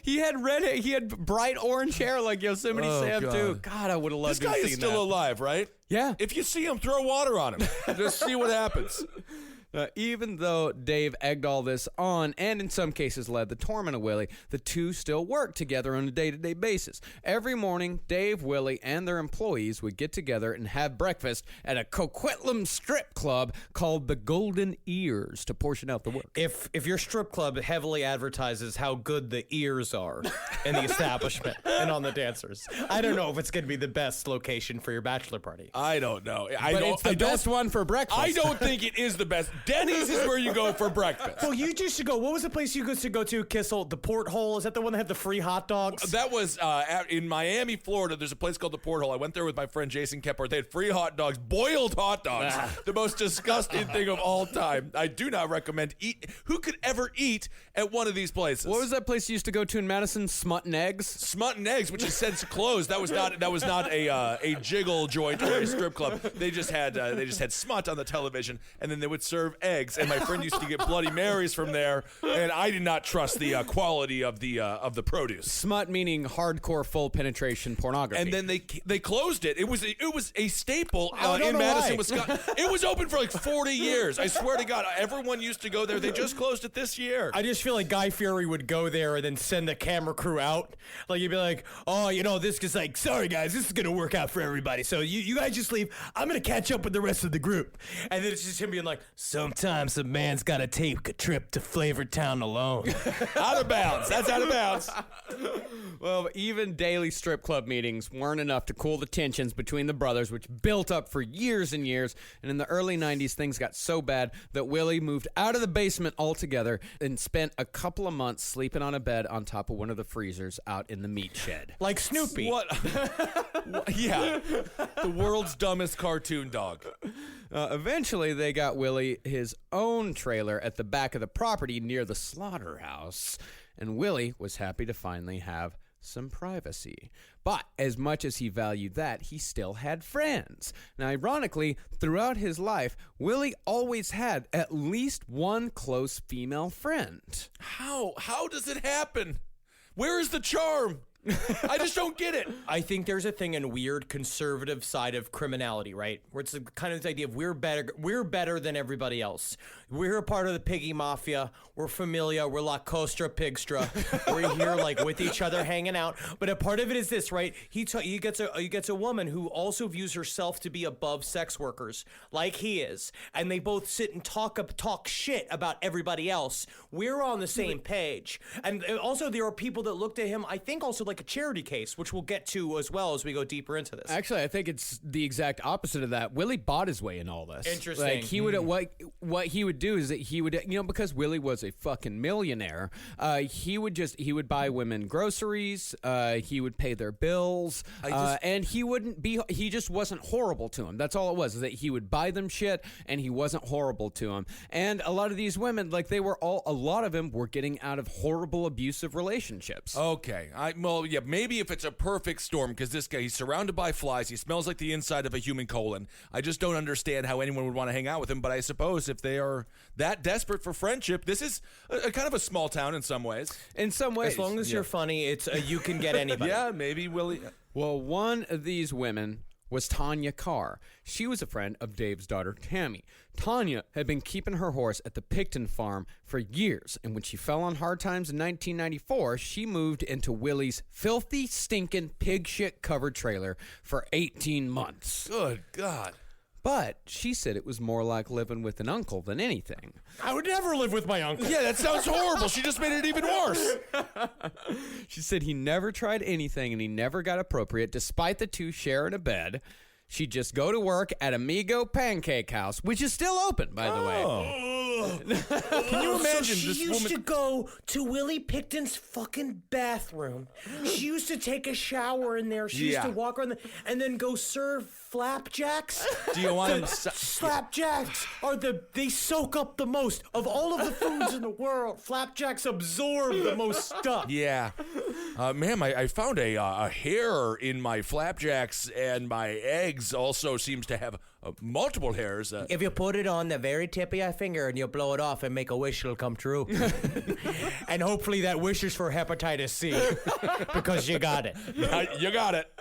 he had red hair. He had bright orange hair like Yosemite Sam God. too. God, I would have loved This to have guy seen is still that. alive, right? Yeah. If you see him, throw water on him. Just see what happens. Even though Dave egged all this on and in some cases led the torment of Willie, the two still worked together on a day-to-day basis. Every morning, Dave, Willie, and their employees would get together and have breakfast at a Coquitlam strip club called the Golden Ears to portion out the work. If your strip club heavily advertises how good the ears are in the establishment and on the dancers, I don't know if it's going to be the best location for your bachelor party. I don't know. But it's the best one for breakfast. I don't think it is the best. Denny's is where you go for breakfast. Well, you used to go. What was the place you used to go to, Kissel? The Porthole? Is that the one that had the free hot dogs? That was in Miami, Florida. There's a place called the Porthole. I went there with my friend Jason Kepper. They had free hot dogs, boiled hot dogs. The most disgusting thing of all time. I do not recommend who could ever eat at one of these places? What was that place you used to go to in Madison? Smut and Eggs? Smut and Eggs, which has since closed. That was not a jiggle joint or a strip club. They just had smut on the television, and then they would serve eggs. And my friend used to get Bloody Marys from there, and I did not trust the quality of the produce. Smut meaning hardcore full penetration pornography. And then they closed it. It was a staple I don't in know Madison, why. Wisconsin. It was open for like 40 years. I swear to God, everyone used to go there. They just closed it this year. I just feel like Guy Fieri would go there and then send the camera crew out. Like, he'd be like, oh, this is like, sorry, guys, this is going to work out for everybody. So you guys just leave. I'm going to catch up with the rest of the group. And then it's just him being like, sometimes a man's got to take a trip to Flavortown alone. Out of bounds. That's out of bounds. Well, even daily strip club meetings weren't enough to cool the tensions between the brothers, which built up for years and years. And in the early 90s, things got so bad that Willie moved out of the basement altogether and spent a couple of months sleeping on a bed on top of one of the freezers out in the meat shed. Like Snoopy. What? Yeah. The world's dumbest cartoon dog. Eventually, they got Willie his own trailer at the back of the property near the slaughterhouse, and Willie was happy to finally have some privacy. But as much as he valued that, he still had friends. Now, ironically, throughout his life, Willie always had at least one close female friend. How does it happen? Where is the charm? I just don't get it. I think there's a thing in weird conservative side of criminality, right? Where it's kind of this idea of we're better than everybody else. We're a part of the Piggy Mafia. We're familia. We're La Costra, Pigsta. We're here like with each other, hanging out. But a part of it is this, right? He gets a woman who also views herself to be above sex workers, like he is, and they both sit and talk shit about everybody else. We're on the same page, and also there are people that look to him. I think also like a charity case, which we'll get to as well as we go deeper into this. Actually, I think it's the exact opposite of that. Willie bought his way in all this. Interesting. Like he would what he would do is that he would because Willie was a fucking millionaire. He would buy women groceries. He would pay their bills, and he just wasn't horrible to him. That's all it was. Is that he would buy them shit, and he wasn't horrible to them. And a lot of these women, like a lot of them were getting out of horrible abusive relationships. Okay. yeah, maybe if it's a perfect storm, because this guy, he's surrounded by flies. He smells like the inside of a human colon. I just don't understand how anyone would want to hang out with him, but I suppose if they are that desperate for friendship, this is a kind of a small town in some ways. In some ways. As long as you're funny, it's you can get anybody. Yeah, maybe Willie. Well, one of these women was Tanya Carr. She was a friend of Dave's daughter, Tammy. Tanya had been keeping her horse at the Pickton farm for years, and when she fell on hard times in 1994, she moved into Willie's filthy, stinking, pig shit covered trailer for 18 months. Good God. But she said it was more like living with an uncle than anything. I would never live with my uncle. Yeah, that sounds horrible. She just made it even worse. She said he never tried anything and he never got appropriate, despite the two sharing a bed. She'd just go to work at Amigo Pancake House, which is still open, by the way. Can you imagine she this used woman? to go to Willie Pickton's fucking bathroom. She used to take a shower in there. She used to Yeah. walk around and then go serve flapjacks. Do you want him? Flapjacks they soak up the most of all of the foods in the world. Flapjacks absorb the most stuff. Yeah. Ma'am, I found a hair in my flapjacks, and my eggs also seems to have multiple hairs. If you put it on the very tip of your finger and you blow it off and make a wish, it'll come true. And hopefully that wish is for hepatitis C, because you got it. You got it.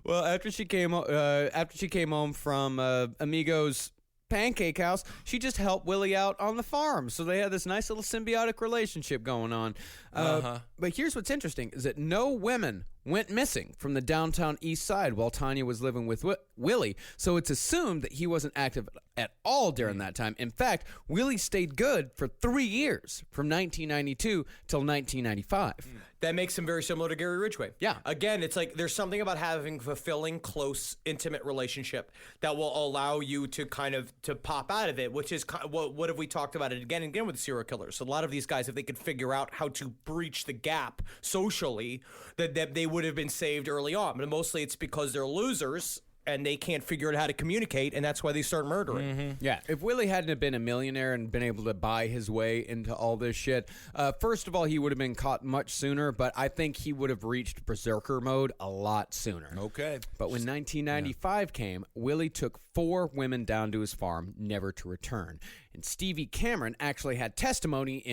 Well, after she came home from Amigo's Pancake House, she just helped Willie out on the farm. So they had this nice little symbiotic relationship going on. But here's what's interesting, is that no women went missing from the downtown east side while Tanya was living with Willie. So it's assumed that he wasn't active at all during that time. In fact, Willie stayed good for 3 years, from 1992 till 1995. That makes him very similar to Gary Ridgway. Yeah. Again, it's like there's something about having fulfilling, close, intimate relationship that will allow you to kind of to pop out of it, which is what have we talked about it again and again with serial killers. A lot of these guys, if they could figure out how to breach the gap socially, that they would have been saved early on. But mostly it's because they're losers and they can't figure out how to communicate, and that's why they start murdering. Yeah, if Willie hadn't have been a millionaire and been able to buy his way into all this shit, first of all, he would have been caught much sooner, but I think he would have reached berserker mode a lot sooner. Okay. But when 1995 came, Willie took 4 women down to his farm, never to return. And Stevie Cameron actually had testimony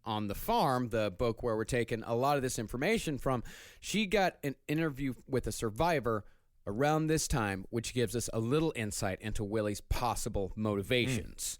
on the farm, the book where we're taking a lot of this information from. She got an interview with a survivor around this time, which gives us a little insight into Willie's possible motivations.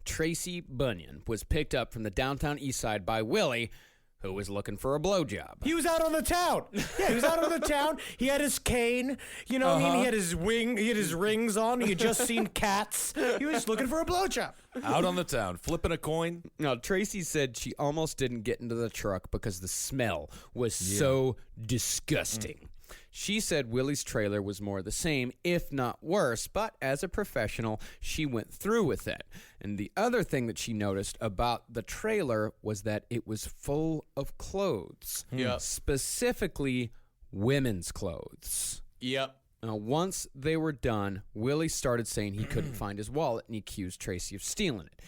Tracy Bunyan was picked up from the downtown east side by Willie, who was looking for a blowjob. He was out on the town. Yeah, he was out on the town. He had his cane. You know what I mean? He had his he had his rings on. He had just seen cats. He was looking for a blowjob. Out on the town, flipping a coin. Now, Tracy said she almost didn't get into the truck because the smell was so disgusting. She said Willie's trailer was more the same, if not worse, but as a professional, she went through with it. And the other thing that she noticed about the trailer was that it was full of clothes. Yep. Specifically, women's clothes. Yep. Now, once they were done, Willie started saying he couldn't find his wallet, and he accused Tracy of stealing it.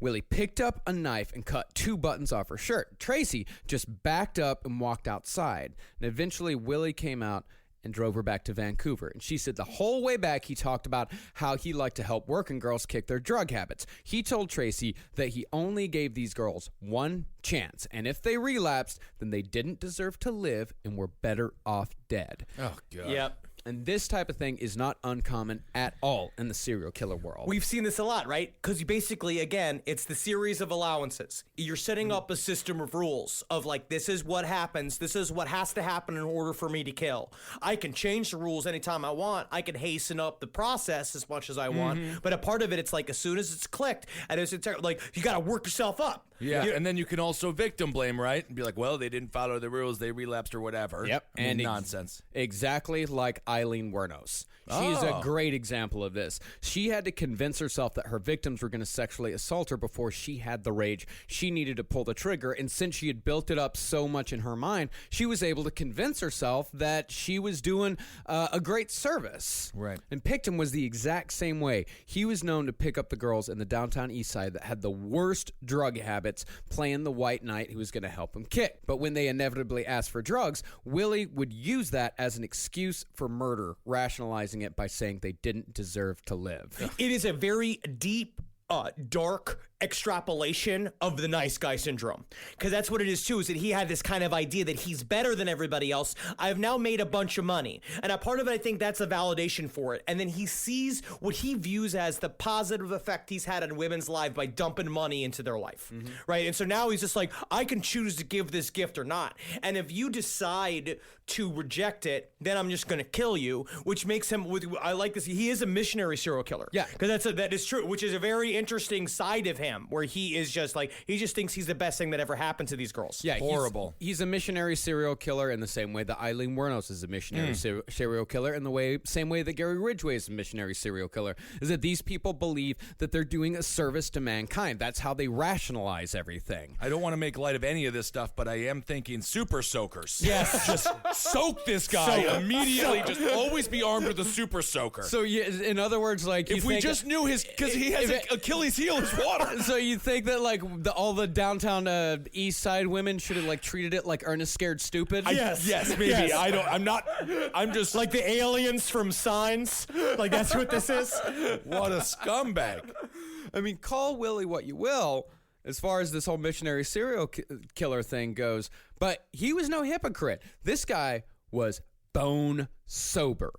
Willie picked up a knife and cut 2 buttons off her shirt. Tracy just backed up and walked outside. And eventually, Willie came out and drove her back to Vancouver. And she said the whole way back, he talked about how he liked to help working girls kick their drug habits. He told Tracy that he only gave these girls one chance. And if they relapsed, then they didn't deserve to live and were better off dead. Oh, God. Yep. And this type of thing is not uncommon at all in the serial killer world. We've seen this a lot, right? Because basically, again, it's the series of allowances. You're setting up a system of rules of like, this is what happens. This is what has to happen in order for me to kill. I can change the rules anytime I want. I can hasten up the process as much as I want. But a part of it, it's like as soon as it's clicked, and it's like, you got to work yourself up. Yeah, and then you can also victim blame, right? And be like, well, they didn't follow the rules, they relapsed or whatever. Yep. I mean, And nonsense. Exactly like Eileen Wuornos. She's a great example of this. She had to convince herself that her victims were going to sexually assault her before she had the rage. She needed to pull the trigger, and since she had built it up so much in her mind, she was able to convince herself that she was doing a great service. Right. And Pickton was the exact same way. He was known to pick up the girls in the downtown east side that had the worst drug habits habits, playing the white knight who was going to help him kick. But when they inevitably asked for drugs, Willie would use that as an excuse for murder, rationalizing it by saying they didn't deserve to live. It is a very deep, dark extrapolation of the nice guy syndrome, because that's what it is too, is that he had this kind of idea that he's better than everybody else. I've now made a bunch of money, and a part of it, I think that's a validation for it. And then he sees what he views as the positive effect he's had on women's lives by dumping money into their life, right? And so now he's just like, I can choose to give this gift or not, and if you decide to reject it, then I'm just gonna kill you, which makes him, I like this, he is a missionary serial killer. Yeah. Because that is true, which is a very interesting side of him, where he is just like, he just thinks he's the best thing that ever happened to these girls. Yeah, Horrible. He's a missionary serial killer in the same way that Eileen Wuornos is a missionary serial killer, in the same way that Gary Ridgway is a missionary serial killer. Is that these people believe that they're doing a service to mankind. That's how they rationalize everything. I don't want to make light of any of this stuff, but I am thinking super soakers. Yes. Just soak this guy Soak. immediately. Just always be armed with a super soaker. So, in other words, like, if we just knew because he has an Achilles heel is water. So you think that like all the downtown East Side women should have like treated it like Ernest Scared Stupid? Yes, maybe. Yes. I'm just Like the aliens from Signs. Like, that's what this is. what a scumbag. I mean, call Willie what you will, as far as this whole missionary serial killer thing goes, but he was no hypocrite. This guy was bone sober.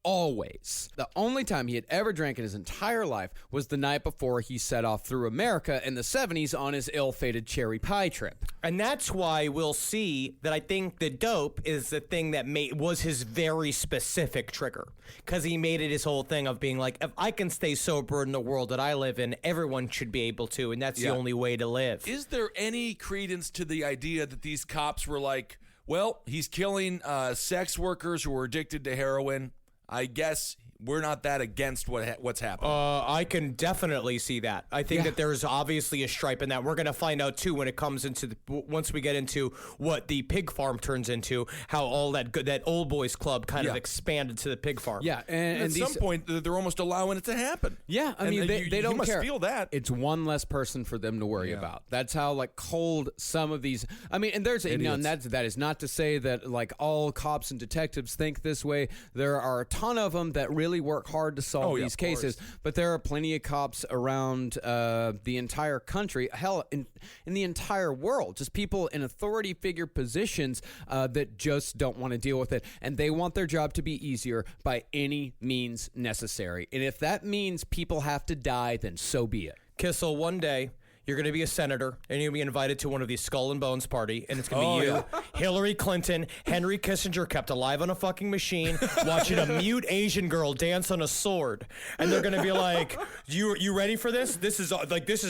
Always. The only time he had ever drank in his entire life was the night before he set off through America in the 70s on his ill-fated cherry pie trip. And that's why we'll see that I think the dope is the thing that was his very specific trigger. Because he made it his whole thing of being like, if I can stay sober in the world that I live in, everyone should be able to, and that's the only way to live. Is there any credence to the idea that these cops were like, well, he's killing sex workers who are addicted to heroin? I guess we're not that against what's happening. I can definitely see that. I think that there's obviously a stripe in that. We're going to find out, too, when it comes into once we get into what the pig farm turns into, how all that old boys club kind of expanded to the pig farm. Yeah, and at some point, they're almost allowing it to happen. Yeah, I mean, they don't you must care. feel that. It's one less person for them to worry about. That's how like cold some of these. I mean, and there's and that is not to say that like all cops and detectives think this way. There are a ton of them that really work hard to solve these cases, but there are plenty of cops around the entire country, hell, in the entire world, just people in authority figure positions that just don't want to deal with it, and they want their job to be easier by any means necessary. And if that means people have to die, then so be it. Kissel, one day, you're going to be a senator, and you're going to be invited to one of these Skull and Bones party, and it's going to be you, Hillary Clinton, Henry Kissinger kept alive on a fucking machine, watching a mute Asian girl dance on a sword, and they're going to be like, you ready for this? This is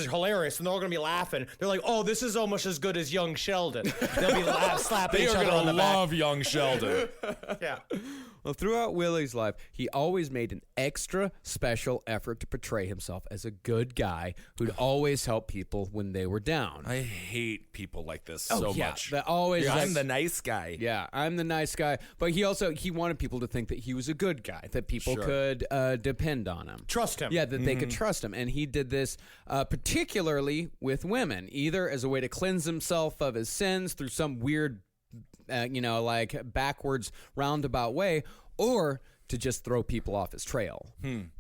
hilarious, and they're all going to be laughing. They're like, oh, this is almost as good as Young Sheldon. They'll be slapping each other on the back. Love young Sheldon. Yeah. Well, throughout Willie's life, he always made an extra special effort to portray himself as a good guy who'd always help people when they were down. I hate people like this so much. That always. I'm the nice guy. Yeah, I'm the nice guy. But he wanted people to think that he was a good guy, that people could depend on him. Trust him. Yeah, that they could trust him. And he did this particularly with women, either as a way to cleanse himself of his sins through some weird like backwards roundabout way, or to just throw people off his trail.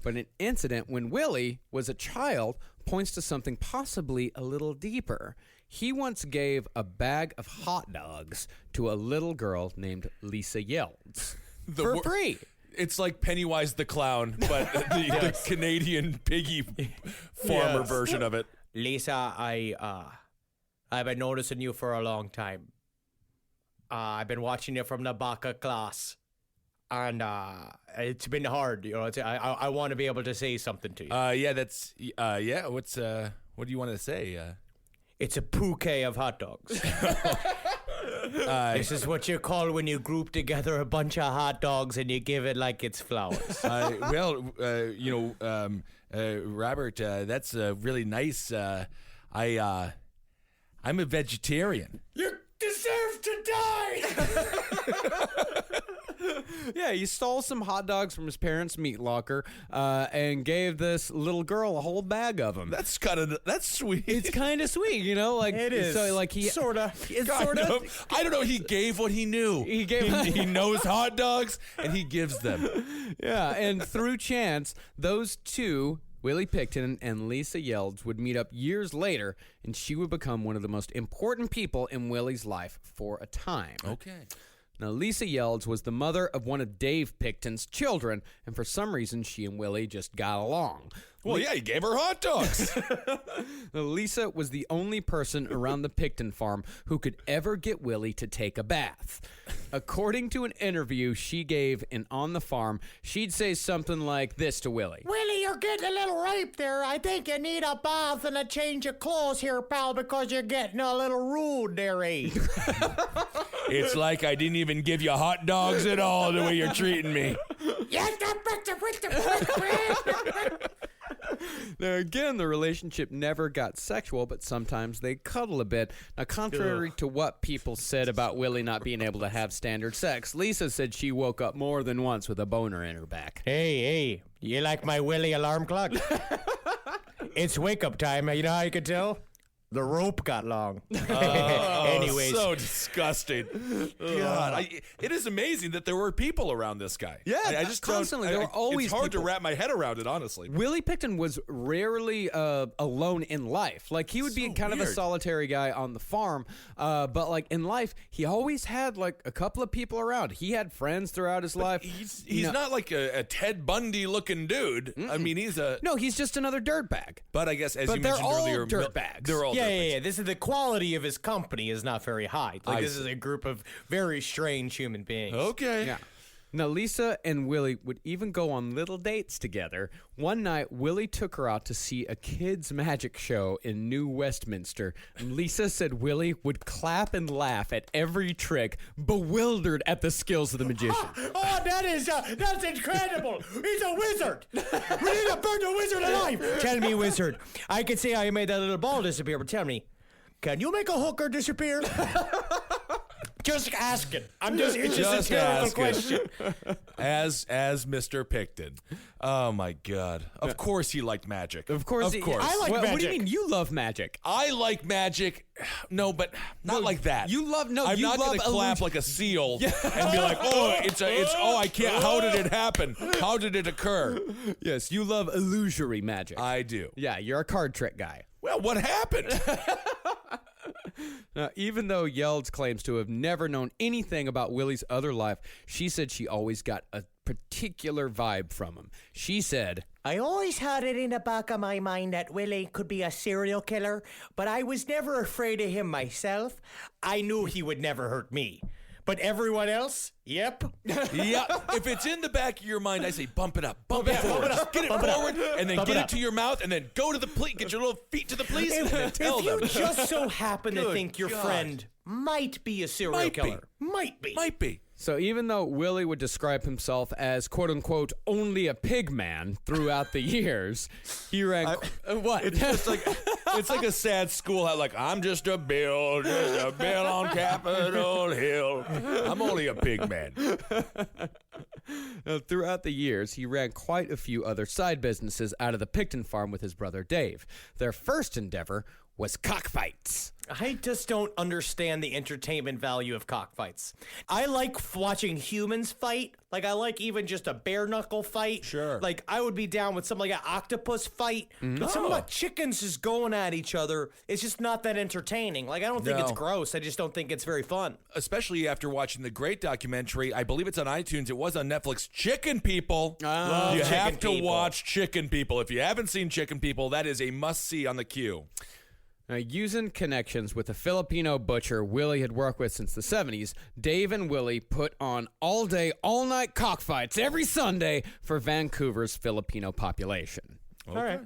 But an incident when Willie was a child points to something possibly a little deeper. He once gave a bag of hot dogs to a little girl named Lisa Yelds for free. It's like Pennywise the Clown, but the Canadian Piggy farmer version of it. Lisa, I've been noticing you for a long time. I've been watching you from the back of class, and it's been hard. I want to be able to say something to you. What's what do you want to say? It's a bouquet of hot dogs. This is what you call when you group together a bunch of hot dogs and you give it like it's flowers. Robert, that's really nice. I'm a vegetarian. You deserve to die. Yeah, he stole some hot dogs from his parents' meat locker and gave this little girl a whole bag of them. That's sweet. It's kind of sweet, you know? Like It is. So, like he Sorta. It's Kind sort of. of. I don't know. He gave what he knew. He knows hot dogs, and he gives them. Yeah, and through chance, those two, Willie Pickton and Lisa Yelds, would meet up years later, and she would become one of the most important people in Willie's life for a time. Okay. Now, Lisa Yelds was the mother of one of Dave Pickton's children, and for some reason, she and Willie just got along. Well, yeah, he gave her hot dogs. Now, Lisa was the only person around the Pickton farm who could ever get Willie to take a bath. According to an interview she gave in On the Farm, she'd say something like this to Willie. Willie, you're getting a little ripe there. I think you need a bath and a change of clothes here, pal, because you're getting a little rude there, eh? It's like I didn't even give you hot dogs at all the way you're treating me. Now, again, the relationship never got sexual, but sometimes they cuddle a bit. Now, contrary to what people said about Willie not being able to have standard sex, Lisa said she woke up more than once with a boner in her back. Hey, you like my Willie alarm clock? It's wake-up time. You know how you could tell? The rope got long. Anyways. So disgusting. God, it is amazing that there were people around this guy. Yeah, I just constantly. There were always It's hard people. to wrap my head around it, honestly. Willie Pickton was rarely alone in life. Like, he would be So kind of a weird. solitary guy on the farm, but, like, in life, he always had, like, a couple of people around. He had friends throughout his life. He's not like a Ted Bundy looking dude. I mean, he's a. No, he's just another dirtbag. But I guess as But you they're mentioned all earlier, dirtbags. They're all dirtbags. Yeah. This is the quality of his company is not very high. Like, I this see. is a group of very strange human beings. Okay. Yeah. Now, Lisa and Willie would even go on little dates together. One night, Willie took her out to see a kids' magic show in New Westminster. And Lisa said Willie would clap and laugh at every trick, bewildered at the skills of the magician. Oh, that's incredible. He's a wizard. We need to burn the wizard alive. Tell me, wizard. I can see how you made that little ball disappear, but tell me, can you make a hooker disappear? Just asking. It's just a rhetorical asking. question. As Mr. Pickton. Oh my God. Of course he liked magic. Of course. I like What do you magic. mean you love magic? I like magic. No, but not like that. You love no. I'm you not love gonna clap illusion. like a seal and be like, I can't. How did it happen? How did it occur? Yes, you love illusory magic. I do. Yeah, you're a card trick guy. Well, what happened? Now, even though Yelds claims to have never known anything about Willie's other life, she said she always got a particular vibe from him. She said, I always had it in the back of my mind that Willie could be a serial killer, but I was never afraid of him myself. I knew he would never hurt me. But everyone else, yep. Yeah. If it's in the back of your mind, I say bump it up, bump it forward. Just get it forward, and then Bump get it it up. to your mouth, and then go to the police. Get your little feet to the police, and then tell If them. you just so happen to Good think your God. friend might be a serial Might be. killer. Might be. Might be. so even though Willie would describe himself as quote unquote only a pig man throughout the years, he ran what? It's like a sad schoolhouse. Like, I'm just a bill on Capitol Hill. I'm only a pig man. Throughout the years, he ran quite a few other side businesses out of the Pickton farm with his brother Dave. Their first endeavor was cockfights. I just don't understand the entertainment value of cockfights. I like watching humans fight. Like, I like even just a bare knuckle fight. Sure. Like, I would be down with something like an octopus fight. But something about chickens just going at each other, it's just not that entertaining. Like, I don't think it's No. gross. I just don't think it's very fun. Especially after watching the great documentary, I believe it's on iTunes, it was on Netflix, Chicken People. Love You Chicken have to People. watch Chicken People. If you haven't seen Chicken People, that is a must-see on the queue. Now, using connections with a Filipino butcher Willie had worked with since the 70s, Dave and Willie put on all-day, all-night cockfights every Sunday for Vancouver's Filipino population. All right.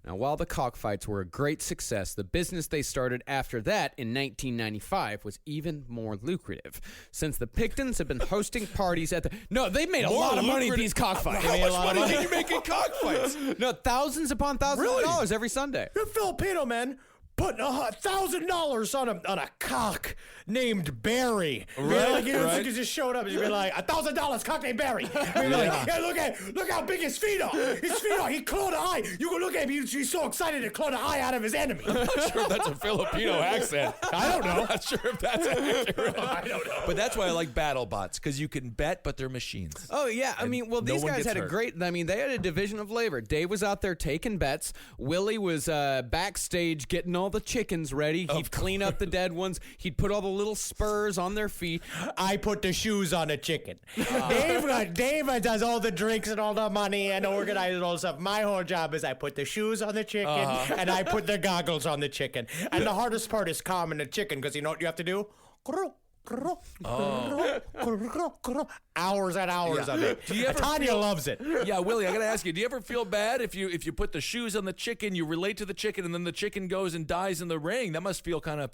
Now, while the cockfights were a great success, the business they started after that in 1995 was even more lucrative. Since the Picktons have been hosting parties at the... No, they made a lot of money at these cockfights. How much money can you make in cockfights? No, thousands upon thousands Really? of dollars every Sunday. You're Filipino, man. put $1,000 on a cock named Barry. Right, right. You just showed up and you'd be like, $1,000 cock named Barry. And you'd be like, yeah, look how big his feet are. His feet are. He clawed an eye. You can look at him. He's so excited to claw an eye out of his enemy. I'm not sure if that's a Filipino accent. I don't know. I'm not sure if that's accurate. I don't know. But that's why I like battle bots, because you can bet, but they're machines. Oh, yeah. I mean, well, no these one guys gets had a hurt. great, they had a division of labor. Dave was out there taking bets. Willie was backstage getting all the chickens ready. He'd clean up the dead ones. He'd put all the little spurs on their feet. I put the shoes on the chicken. Dave does all the drinks and all the money and organizes all the stuff. My whole job is I put the shoes on the chicken and I put the goggles on the chicken. And the hardest part is calming the chicken, because you know what you have to do? Hours and hours of it. Tanya loves it. Yeah, Willie, I gotta ask you, do you ever feel bad if you put the shoes on the chicken, you relate to the chicken, and then the chicken goes and dies in the ring? That must feel kind of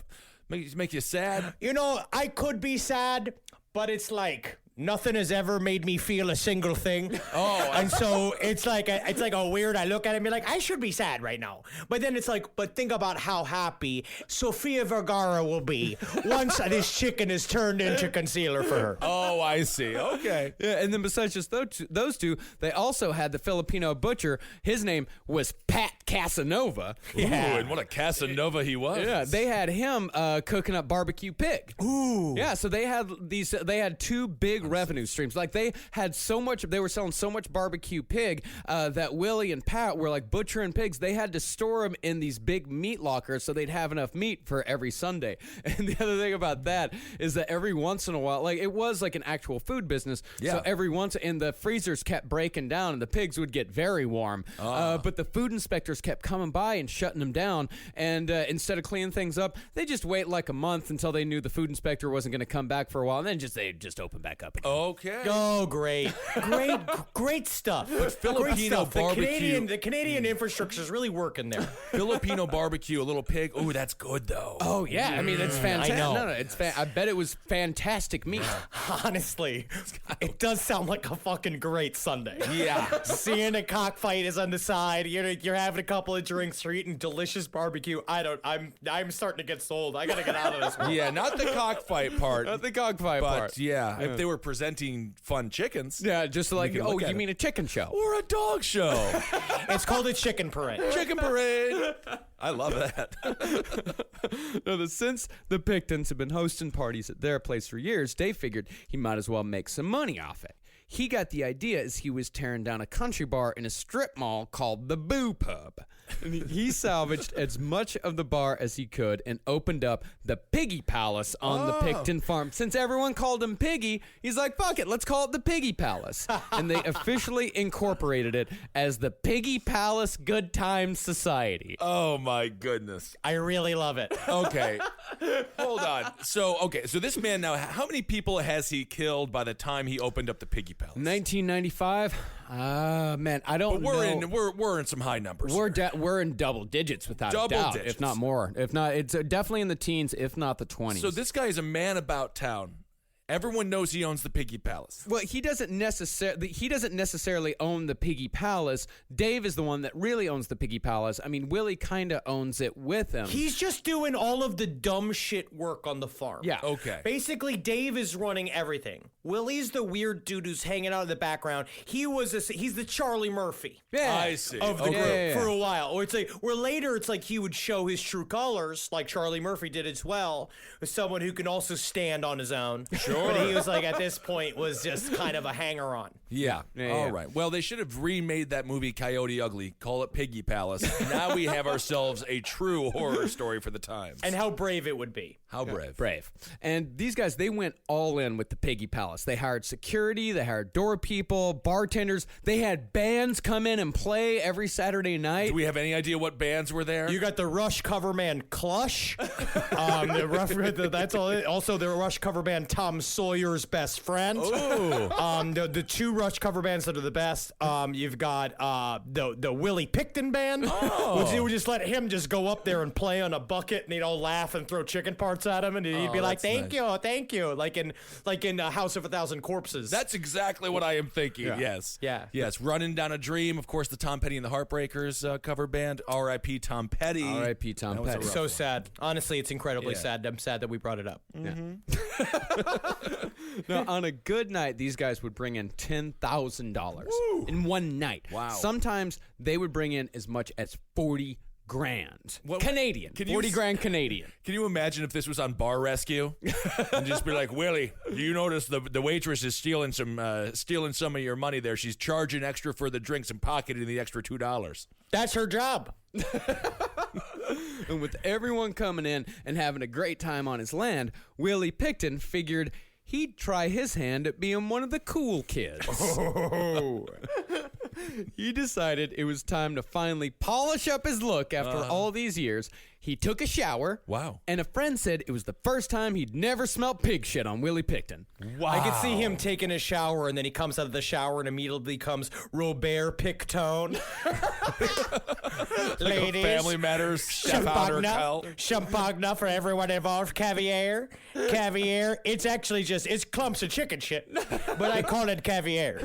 make you sad. You know, I could be sad, but it's like nothing has ever made me feel a single thing. And so it's like a weird, I look at it and be like, I should be sad right now. But then it's like, but think about how happy Sofia Vergara will be once this chicken is turned into concealer for her. Oh, I see. Okay. Yeah, and then besides just those two, they also had the Filipino butcher. His name was Pat Casanova. Ooh, and what a Casanova he was. Yeah, they had him cooking up barbecue pig. Ooh. Yeah, so they had two big revenue streams. Like they were selling so much barbecue pig that Willie and Pat were like butchering pigs. They had to store them in these big meat lockers so they'd have enough meat for every Sunday. And the other thing about that is that every once in a while, like it was like an actual food business. Yeah. So every once, and the freezers kept breaking down and the pigs would get very warm. But the food inspectors kept coming by and shutting them down. And instead of cleaning things up, they just wait like a month until they knew the food inspector wasn't going to come back for a while. And then they just open back up again. Okay. Oh, great stuff. Filipino barbecue. The Canadian infrastructure is really working there. Filipino barbecue, a little pig. Ooh, that's good though. Oh yeah, I mean it's fantastic. I know. No, I bet it was fantastic meat. Honestly, it does sound like a fucking great Sunday. Yeah. Seeing a cockfight is on the side. You're having a couple of drinks. You're eating delicious barbecue. I'm starting to get sold. I gotta get out of this one. Yeah, not the cockfight part. Not the cockfight but part. yeah, if they were presenting fun chickens. Yeah, just like, can look at you it. mean a chicken show? Or a dog show. It's called a chicken parade. Chicken parade. I love that. Since the Picktons have been hosting parties at their place for years, Dave figured he might as well make some money off it. He got the idea as he was tearing down a country bar in a strip mall called the Boo Pub. And he salvaged as much of the bar as he could and opened up the Piggy Palace on the Pickton farm. Since everyone called him Piggy, he's like, fuck it, let's call it the Piggy Palace. And they officially incorporated it as the Piggy Palace Good Times Society. Oh my goodness. I really love it. Okay. Hold on. So this man now, how many people has he killed by the time he opened up the Piggy Palace? 1995? Man, I don't know. We're in some high numbers. We're in double digits without a Double doubt, digits. if not more. If not, it's definitely in the teens, if not the 20s. So this guy is a man about town. Everyone knows he owns the Piggy Palace. Well, he doesn't necessarily own the Piggy Palace. Dave is the one that really owns the Piggy Palace. I mean, Willie kind of owns it with him. He's just doing all of the dumb shit work on the farm. Yeah. Okay. Basically, Dave is running everything. Willie's the weird dude who's hanging out in the background. He's the Charlie Murphy. Yeah. I see. Of the Okay. group Yeah. for a while. Or it's like, where later it's like he would show his true colors, like Charlie Murphy did as well, as someone who can also stand on his own. Sure. But he was like, at this point, was just kind of a hanger-on. Yeah. Yeah, All yeah. right. Well, they should have remade that movie Coyote Ugly. Call it Piggy Palace. Now we have ourselves a true horror story for the times. And how brave it would be. How brave. Brave. And these guys, they went all in with the Piggy Palace. They hired security, they hired door people, bartenders. They had bands come in and play every Saturday night. Do we have any idea what bands were there? You got the Rush cover band Clush. That's all. Also, the Rush cover band Tom Sawyer's best friend. The two Rush cover bands that are the best. You've got the Willie Pickton band, which they would just let him just go up there and play on a bucket, and he'd all laugh and throw chicken parts at him, and he'd be like, "Thank you," like in House of a Thousand Corpses. That's exactly what I am thinking. Yes. Yeah. Yes. Running Down a Dream. Of course, the Tom Petty and the Heartbreakers cover band. R.I.P. Tom Petty. R.I.P. Tom Petty. So sad. Honestly, it's incredibly sad. I'm sad that we brought it up. Now, on a good night, these guys would bring in $10,000 in one night. Wow. Sometimes they would bring in as much as 40 grand Canadian. 40 grand Canadian. Can you imagine if this was on Bar Rescue and just be like, Willie, do you notice the waitress is stealing some of your money there? She's charging extra for the drinks and pocketing the extra $2. That's her job. And with everyone coming in and having a great time on his land, Willie Pickton figured he'd try his hand at being one of the cool kids. He decided it was time to finally polish up his look after all these years. He took a shower. Wow. And a friend said it was the first time he'd never smelled pig shit on Willie Pickton. Wow. I could see him taking a shower, and then he comes out of the shower and immediately becomes Robert Pickton. Ladies, Family Matters, Chef Outer Cal. Champagne for everyone involved. Caviar. It's actually it's clumps of chicken shit, but I call it caviar.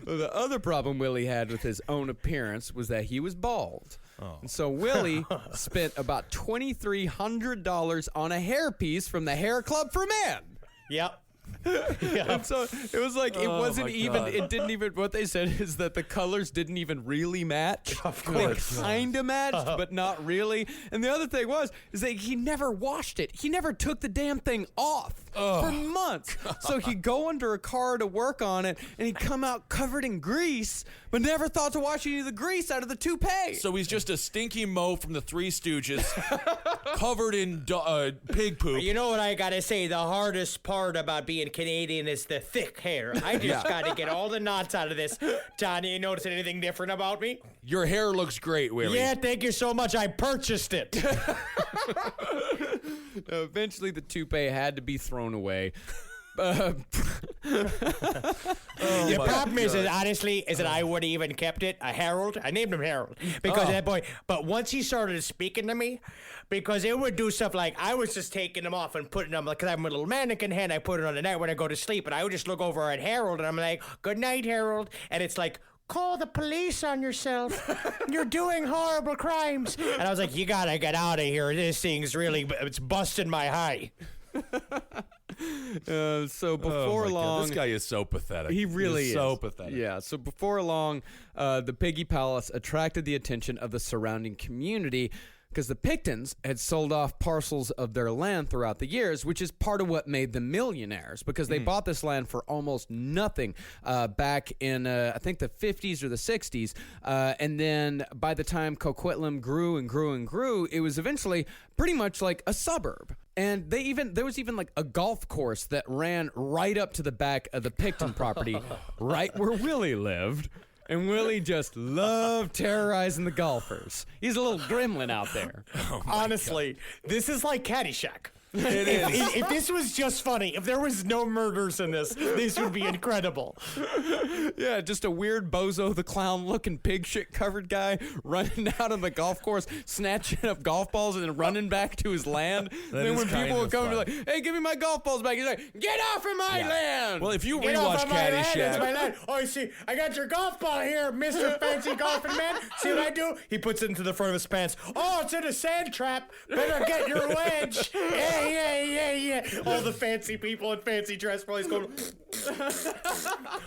Well, the other problem Willie had with his own appearance was that he was bald. And so Willie spent about $2,300 on a hairpiece from the Hair Club for Men. Yep. And so it was like, it wasn't my even, God. it didn't even, what they said is that the colors didn't even really match. Of course. They kind of matched, but not really. And the other thing is that he never washed it. He never took the damn thing off for months. So he'd go under a car to work on it, and he'd come out covered in grease, but never thought to wash any of the grease out of the toupee. So he's just a stinky Mo from the Three Stooges, covered in pig poop. You know what I gotta say? The hardest part about being Canadian is the thick hair. I just gotta get all the knots out of this. Tanya, you notice anything different about me? Your hair looks great, Willie. Yeah, thank you so much. I purchased it. Eventually, the toupee had to be thrown away. The problem is that honestly, that I would have even kept it. Harold, I named him Harold because of that boy. But once he started speaking to me, because it would do stuff like I was just taking them off and putting them, like, because I'm a little mannequin hand, I put it on the night when I go to sleep, and I would just look over at Harold and I'm like, "Good night, Harold," and it's like, "Call the police on yourself. You're doing horrible crimes." And I was like, "You gotta get out of here. This thing's it's busting my high." So before long, this guy is so pathetic. he really is so pathetic. Yeah. So before long, the Piggy Palace attracted the attention of the surrounding community because the Picktons had sold off parcels of their land throughout the years, which is part of what made them millionaires because they bought this land for almost nothing back in, I think, the 50s or the 60s. And then by the time Coquitlam grew and grew and grew, it was eventually pretty much like a suburb. And there was even like a golf course that ran right up to the back of the Pickton property, right where Willie lived. And Willie just loved terrorizing the golfers. He's a little gremlin out there. Honestly, this is like Caddyshack. It is. If this was just funny, if there was no murders in this would be incredible. Yeah, just a weird Bozo the Clown looking pig shit covered guy running out on the golf course, snatching up golf balls and then running back to his land. That then is when kind people of would come and fun. be like, "Hey, give me my golf balls back," he's like, "Get off of my land!" Well, if you Get off rewatch of my land, it's my Caddyshack, land. Oh, you see, I got your golf ball here, Mr. Fancy Golfing Man. See what I do? He puts it into the front of his pants. Oh, it's in a sand trap. Better get your wedge. Yeah. All the fancy people in fancy dress probably going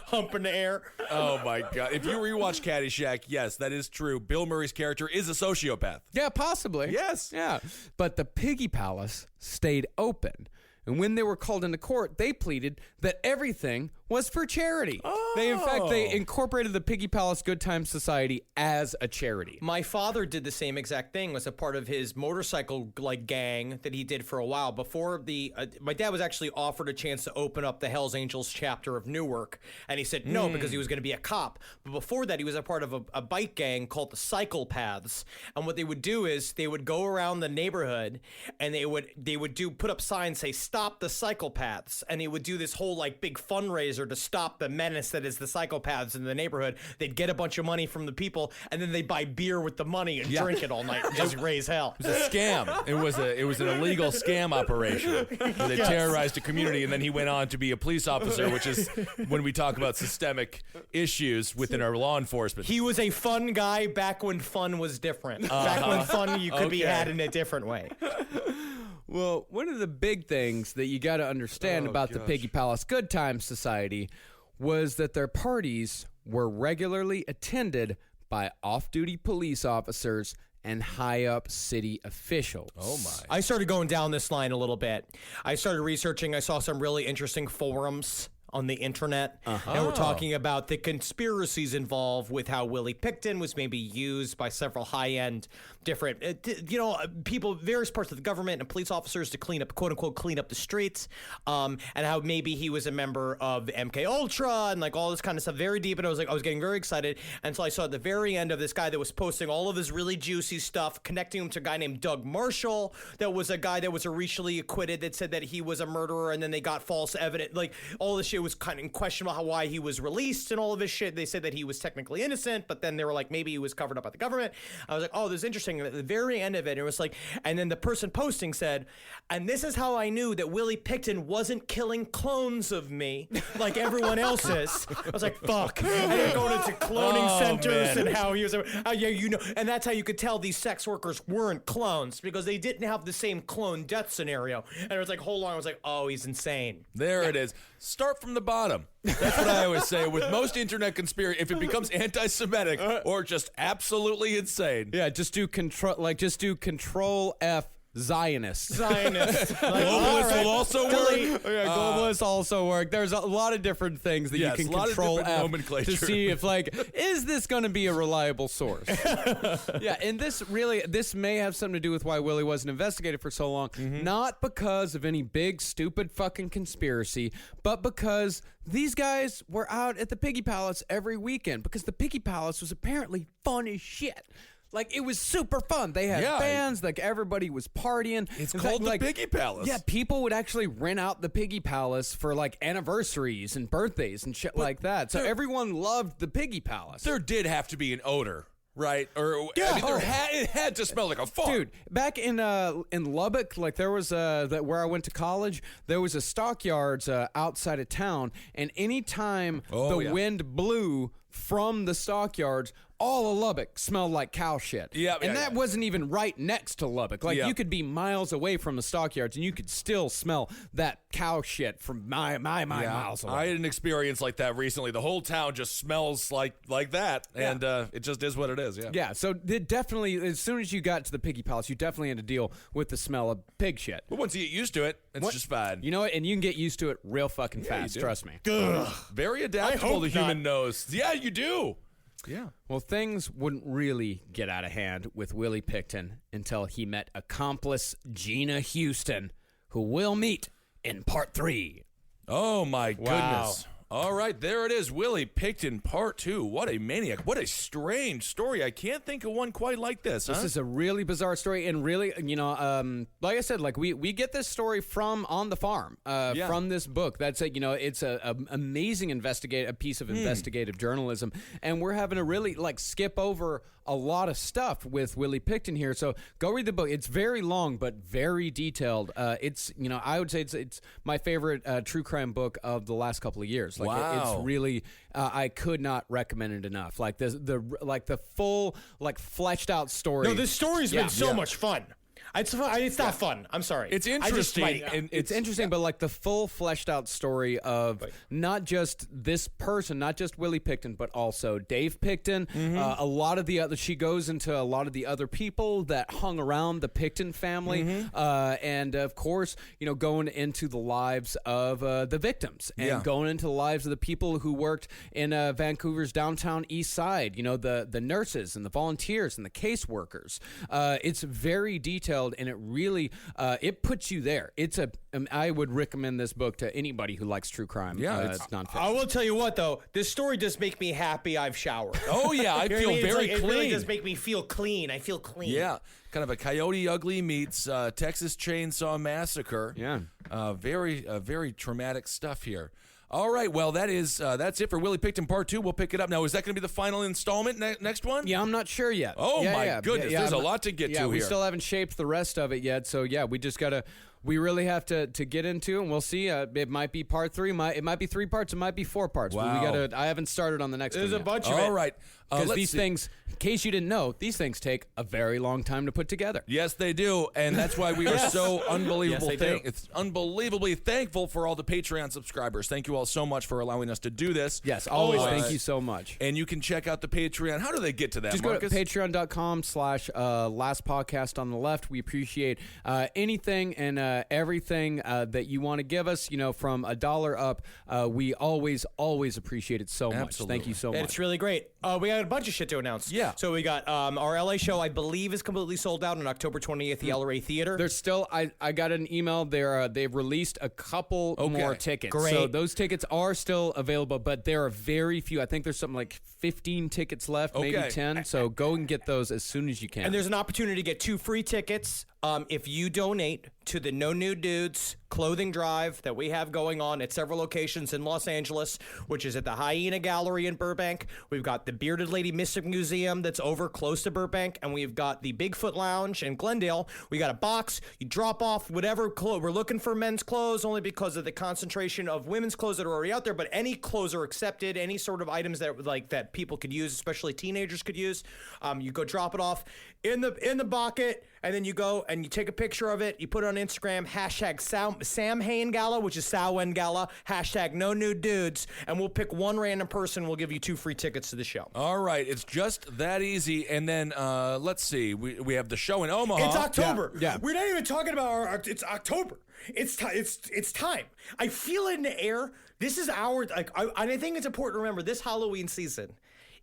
hump in the air. oh my God! If you rewatch Caddyshack, yes, that is true. Bill Murray's character is a sociopath. Yeah, possibly. Yes. Yeah. But the Piggy Palace stayed open. And when they were called into court, they pleaded that everything was for charity. They, in fact, they incorporated the Piggy Palace Good Times Society as a charity. My father did the same exact thing. Was a part of his motorcycle gang that he did for a while before the. My dad was actually offered a chance to open up the Hells Angels chapter of Newark, and he said no because he was going to be a cop. But before that, he was a part of a bike gang called the Cycle Paths, and what they would do is they would go around the neighborhood and they would put up signs say stop the cycle paths, and they would do this whole like big fundraiser to stop the menace that is the psychopaths in the neighborhood. They'd get a bunch of money from the people, and then they'd buy beer with the money and drink it all night and just raise hell. It was a scam. It was an illegal scam operation where they terrorized a community, and then he went on to be a police officer, which is when we talk about systemic issues within our law enforcement. He was a fun guy back when fun was different. Back when fun you could be had in a different way. Well, one of the big things that you got to understand about the Piggy Palace Good Times Society was that their parties were regularly attended by off-duty police officers and high-up city officials. Oh, my. I started going down this line a little bit. I started researching. I saw some really interesting forums on the internet, and we're talking about the conspiracies involved with how Willie Pickton was maybe used by several high-end different, people, various parts of the government and police officers to clean up, quote unquote, clean up the streets, and how maybe he was a member of the MK Ultra and like all this kind of stuff, very deep. And I was getting very excited until I saw at the very end of this guy that was posting all of his really juicy stuff, connecting him to a guy named Doug Marshall, that was a guy that was recently acquitted that said that he was a murderer, and then they got false evidence, like all this shit was kind of questionable why he was released and all of his shit. They said that he was technically innocent, but then they were like, maybe he was covered up by the government. I was like, oh, this is interesting. And at the very end of it, it was like, and then the person posting said, and this is how I knew that Willie Pickton wasn't killing clones of me like everyone else is. I was like, fuck. And they're going into cloning centers and how he was, and that's how you could tell these sex workers weren't clones because they didn't have the same clone death scenario. And it was like, hold on. I was like, oh, he's insane. There it is. Start from the bottom. That's what I always say. With most internet conspiracy, if it becomes anti-Semitic or just absolutely insane. Yeah, just do control F Zionists. Globalists will also work. Globalists also work. There's a lot of different things that you can control F to see if, is this going to be a reliable source? Yeah, and this may have something to do with why Willie wasn't investigated for so long. Not because of any big, stupid fucking conspiracy, but because these guys were out at the Piggy Palace every weekend because the Piggy Palace was apparently fun as shit. Like, it was super fun. They had bands, like, everybody was partying. It's called the Piggy Palace. Yeah, people would actually rent out the Piggy Palace for, like, anniversaries and birthdays and shit like that. So everyone loved the Piggy Palace. There did have to be an odor, right? Or it had to smell like a fart. Dude, back in Lubbock, like, there was where I went to college, there was a stockyards outside of town, and anytime wind blew from the stockyards, all of Lubbock smelled like cow shit. And that wasn't even right next to Lubbock. Like, you could be miles away from the stockyards, and you could still smell that cow shit from miles away. I had an experience like that recently. The whole town just smells like that, and it just is what it is, Yeah, so it definitely, as soon as you got to the Piggy Palace, you definitely had to deal with the smell of pig shit. But once you get used to it, it's just fine. You know what? And you can get used to it real fucking fast, trust me. Very adaptable to human nose. Yeah, you do. Yeah. Well, things wouldn't really get out of hand with Willie Pickton until he met accomplice Gina Houston, who we'll meet in part 3. Oh, my goodness. All right, there it is. Willie Pickton, part 2. What a maniac. What a strange story. I can't think of one quite like this, This is a really bizarre story, and really, like I said, like we get this story from On the Farm, from this book. That's it. It's a amazing piece of investigative journalism, and we're having to really skip over a lot of stuff with Willie Pickton here. So go read the book. It's very long, but very detailed. It's I would say it's my favorite true crime book of the last couple of years. It's really I could not recommend it enough. Like the full fleshed out story. No, this story's been so much fun. It's fun. It's not fun. I'm sorry. It's I just interesting. might- and It's interesting, but like the full fleshed out story of not just this person, not just Willie Pickton, but also Dave Pickton. A lot of the other, she goes into a lot of the other people that hung around the Pickton family, and of course, going into the lives of the victims and going into the lives of the people who worked in Vancouver's downtown east side. The nurses and the volunteers and the caseworkers. It's very detailed, and it really it puts you there. I would recommend this book to anybody who likes true crime. Yeah, it's nonfiction. I will tell you what, though, this story does make me happy I've showered. Oh, yeah, I You know what feel mean? It's very like, clean. It really does make me feel clean. I feel clean. Yeah, kind of a Coyote Ugly meets Texas Chainsaw Massacre. Yeah. Very traumatic stuff here. All right, well, that's it for Willie Pickton Part 2. We'll pick it up. Now, is that going to be the final installment next one? Yeah, I'm not sure yet. Oh, my goodness, there's a lot to get to we here. still haven't shaped the rest of it yet, so yeah, we just gotta. We really have to get into, and we'll see. It might be part 3. It might be 3 parts. It might be 4 parts. But Wow. I haven't started on the next There's one a yet. bunch of it. All right. Because let's these see. things, in case you didn't know, these things take a very long time to put together. Yes, they do, and that's why we are so unbelievable. Yes, they do. It's unbelievably thankful for all the Patreon subscribers. Thank you all so much for allowing us to do this. Yes, always. Uh, Thank you so much. And you can check out the Patreon. How do they get to that, Just Marcus? go to patreon.com/last podcast on the left. We appreciate anything and everything that you want to give us, from $1 up. We always appreciate it so much. Absolutely. Thank you so And much. it's really great. We got a bunch of shit to announce. Yeah. So we got our LA show, I believe, is completely sold out on October 20th, the El Rey Theater. There's still, I got an email. They've released a couple more tickets. Great. So those tickets are still available, but there are very few. I think there's something like 15 tickets left, maybe Okay. 10. So go and get those as soon as you can. And there's an opportunity to get 2 free tickets if you donate to the No Nude Dudes clothing drive that we have going on at several locations in Los Angeles, which is at the Hyena Gallery in Burbank. We've got the Bearded Lady Mystic Museum that's over close to Burbank, and we've got the Bigfoot Lounge in Glendale. We got a box. You drop off whatever clothes. We're looking for men's clothes only because of the concentration of women's clothes that are already out there, but any clothes are accepted. Any sort of items that people could use, especially teenagers could use. You go drop it off in the bucket, and then you go and you take a picture of it. You put it on Instagram, hashtag Sam Hain Gala, which is Samhain Gala, hashtag No Nude Dudes, and we'll pick one random person. We'll give you 2 free tickets to the show. All right, it's just that easy. And then let's see, we have the show in Omaha. It's October. Yeah. We're not even talking about it's October. It's time. I feel it in the air. This is I think it's important to remember this Halloween season.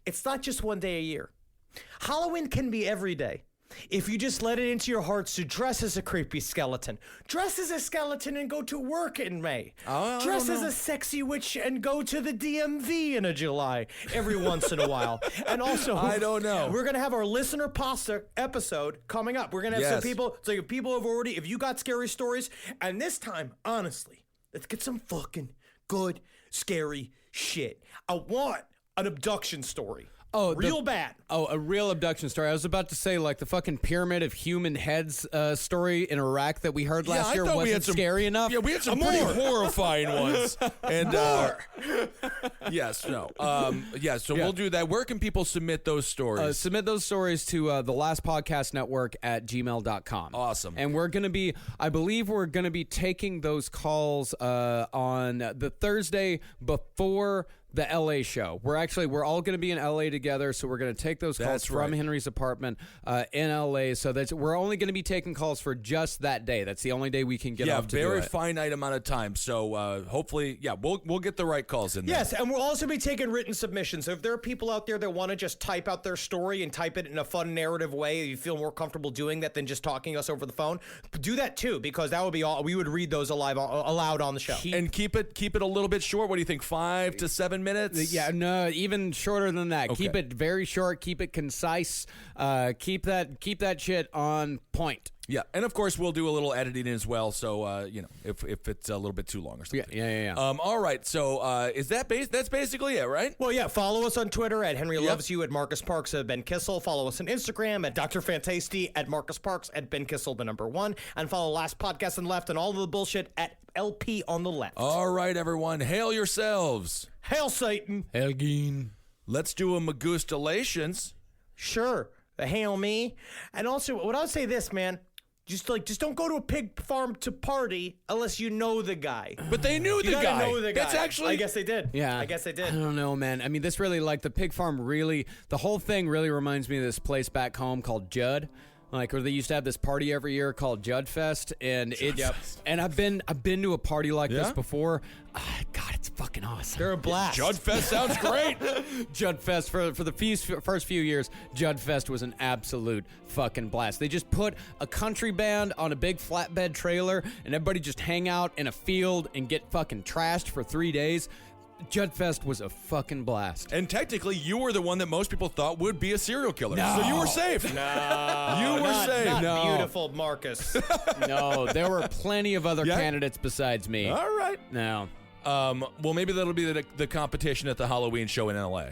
It's not just one day a year. Halloween can be every day. If you just let it into your hearts to dress as a creepy skeleton, dress as a skeleton and go to work in May. Dress as a sexy witch and go to the DMV in July every once in a while. And also, I don't know. We're gonna have our listener pasta episode coming up. We're gonna have some people. So people have already. If you got scary stories, and this time, honestly, let's get some fucking good scary shit. I want an abduction story. Real bad. Oh, a real abduction story. I was about to say, like the fucking pyramid of human heads story in Iraq that we heard last year thought we wasn't had some scary enough. Yeah, we had some pretty horrifying ones. And yes, no. So we'll do that. Where can people submit those stories? Submit those stories to the Last Podcast Network at gmail.com. Awesome. And I believe we're going to be taking those calls on the Thursday before the LA show. We're all going to be in LA together, so we're going to take those calls That's from right. Henry's apartment in LA. So we're only going to be taking calls for just that day. That's the only day we can get off to very do it. finite amount of time. So hopefully, we'll get the right calls in there. Yes, and we'll also be taking written submissions. So if there are people out there that want to just type out their story and type it in a fun narrative way, you feel more comfortable doing that than just talking to us over the phone, do that too, because that would be all. We would read those aloud on the show. And keep it a little bit short. What do you think? 5 to 7 minutes? Yeah, no, even shorter than that. Okay. Keep it very short. Keep it concise. Keep that shit on point. Yeah, and of course we'll do a little editing as well. So if it's a little bit too long or something. Yeah. All right. So is that that's basically it, right? Well, yeah, follow us on Twitter at Henry Loves You, at Marcus Parks, at Ben Kissel. Follow us on Instagram at Dr. Fantasty, at Marcus Parks, at Ben Kissel, the number 1. And follow Last Podcast on the Left and all of the bullshit at LP on the Left. All right, everyone. Hail yourselves. Hail Satan. Elgin. Let's do a Magustalations. Sure. Hail me. And also, what I would say this, man. Just don't go to a pig farm to party unless you know the guy. But they knew the You gotta guy. know the guy. That's actually. I guess they did. Yeah. I guess they did. I don't know, man. I mean, this really, like, the pig farm really, the whole thing really reminds me of this place back home called Judd. Like, where they used to have this party every year called Judd Fest, and and I've been to a party like this before. God, it's fucking awesome. They're a blast. Judd Fest sounds great. Judd Fest for the first few years, Judd Fest was an absolute fucking blast. They just put a country band on a big flatbed trailer, and everybody just hang out in a field and get fucking trashed for 3 days. Judd Fest was a fucking blast. And technically, you were the one that most people thought would be a serial killer. No. So you were safe. No, You were safe. Not No. beautiful Marcus. No, there were plenty of other candidates besides me. All right. No. Well, maybe that'll be the competition at the Halloween show in LA.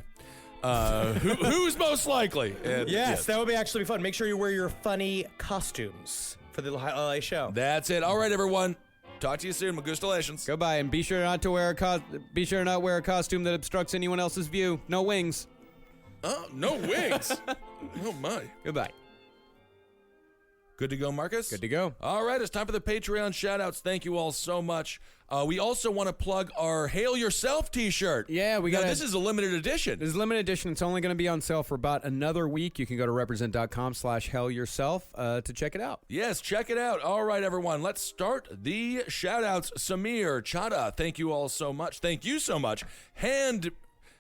Who's most likely? Yes, that would be actually fun. Make sure you wear your funny costumes for the LA show. That's it. All right, everyone. Talk to you soon. Magustalations. Goodbye, and be sure not to wear a costume that obstructs anyone else's view. No wings. Oh, no wings. Oh, my. Goodbye. Good to go, Marcus? Good to go. All right, it's time for the Patreon shout-outs. Thank you all so much. We also want to plug our Hail Yourself t-shirt. Yeah, we Now, got this is a limited edition. This is limited edition. It's only going to be on sale for about another week. You can go to represent.com/hellyourself to check it out. Yes, check it out. All right, everyone, let's start the shout-outs. Samir, Chada, thank you all so much. Thank you so much. Hand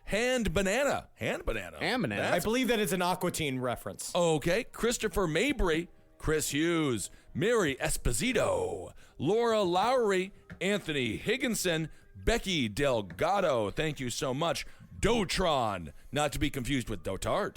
banana. Hand banana. I believe that it's an Aqua Teen reference. Okay, Christopher Mabry, Chris Hughes, Mary Esposito, Laura Lowry, Anthony Higginson, Becky Delgado, thank you so much. Dotron, not to be confused with Dotard.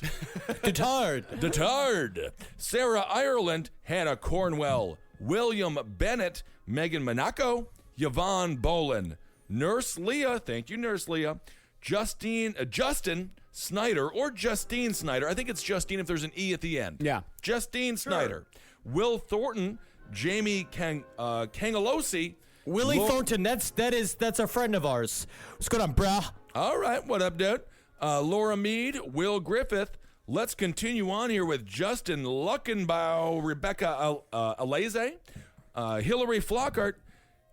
Dotard. Sarah Ireland, Hannah Cornwell, William Bennett, Megan Monaco, Yvonne Bolin, Nurse Leah, thank you, Nurse Leah, Justin Snyder, or Justine Snyder. I think it's Justine if there's an E at the end. Yeah. Justine Snyder. Will Thornton, Jamie Kangalosi. Willie Thornton, that's a friend of ours. What's going on, brah? All right, what up, dude? Laura Mead, Will Griffith. Let's continue on here with Justin Luckenbau, Rebecca Alaze, Hillary Flockhart,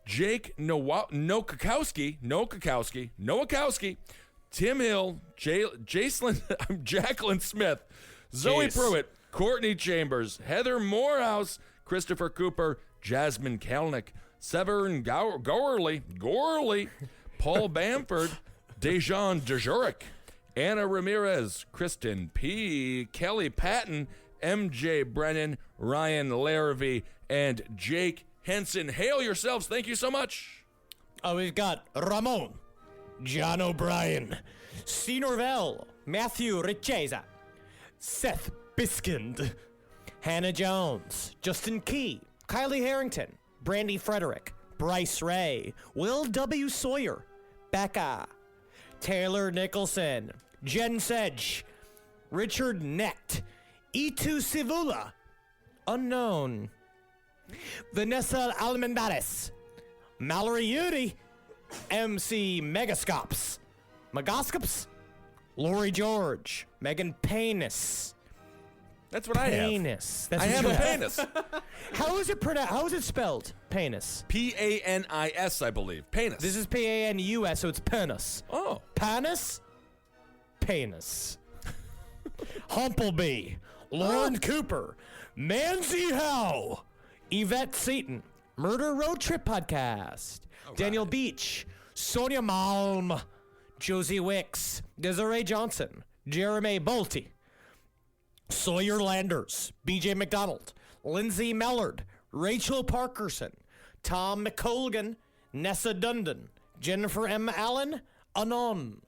Jake Nowakowski, Tim Hill, Jacqueline Smith, Zoe Pruitt, Courtney Chambers, Heather Morehouse, Christopher Cooper, Jasmine Kalnick, Severn Gorley, Paul Bamford, Dejan Dejuric, Anna Ramirez, Kristen P., Kelly Patton, MJ Brennan, Ryan Larrabee, and Jake Henson. Hail yourselves. Thank you so much. We've got Ramon, John O'Brien, C. Norvell, Matthew Richeza, Seth Biskind, Hannah Jones, Justin Key, Kylie Harrington, Brandy Frederick, Bryce Ray, Will W. Sawyer, Becca, Taylor Nicholson, Jen Sedge, Richard Nett, Itu Sivula, Unknown, Vanessa Almendares, Mallory Udy, MC Megascops, Lori George, Megan Panis. That's what I have. Penis. I have a penis. How is it pronounced? How is it spelled? Penis. P-A-N-I-S, I believe. Penis. This is P-A-N-U-S, so it's penis. Oh. Panis? Penis. Humplebee. Lauren Cooper. Manzi Howe. Yvette Seaton. Murder Road Trip Podcast. Daniel Beach. Sonia Malm. Josie Wicks. Desiree Johnson. Jeremy Bolte. Sawyer Landers, BJ McDonald, Lindsay Mellard, Rachel Parkerson, Tom McColgan, Nessa Dundon, Jennifer M. Allen, Anon,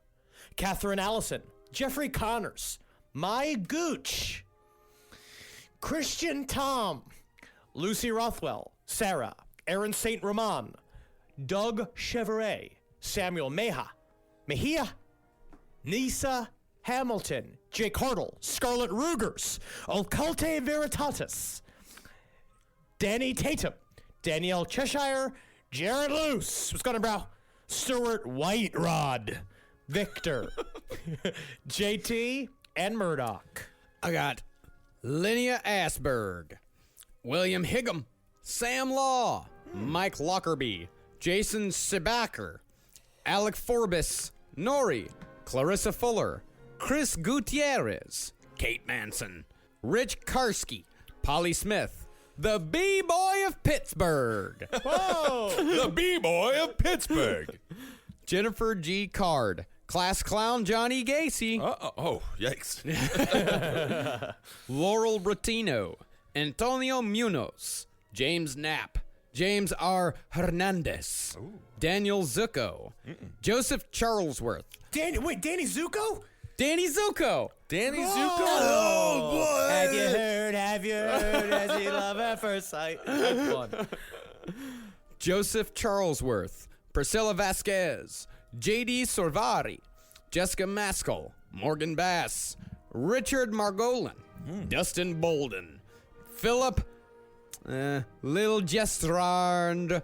Catherine Allison, Jeffrey Connors, My Gooch, Christian Tom, Lucy Rothwell, Sarah, Aaron St. Roman, Doug Chevrolet, Samuel Mejia, Nisa Hamilton, Jake Hartle, Scarlett Rugers, Occulte Veritatis, Danny Tatum, Danielle Cheshire, Jared Luce, what's going on, bro? Stuart Whiterod, Victor, JT, and Murdoch. I got Linnea Asberg, William Higham, Sam Law, Mike Lockerbie, Jason Sebacker, Alec Forbes, Nori, Clarissa Fuller, Chris Gutierrez, Kate Manson, Rich Karski, Polly Smith, the B-Boy of Pittsburgh, The B-Boy of Pittsburgh. Jennifer G. Card, Class Clown Johnny Gacy, Oh, yikes. Laurel Rotino, Antonio Munoz, James Knapp, James R. Hernandez, Daniel Zucco, Joseph Charlesworth, Danny Zuko? Danny Zucco, Danny Zuko. Oh, boy. Have you heard, as he love at first sight? That's fun. Joseph Charlesworth, Priscilla Vasquez, J.D. Sorvari, Jessica Maskell, Morgan Bass, Richard Margolin, Dustin Bolden, Philip Lil Gestrand,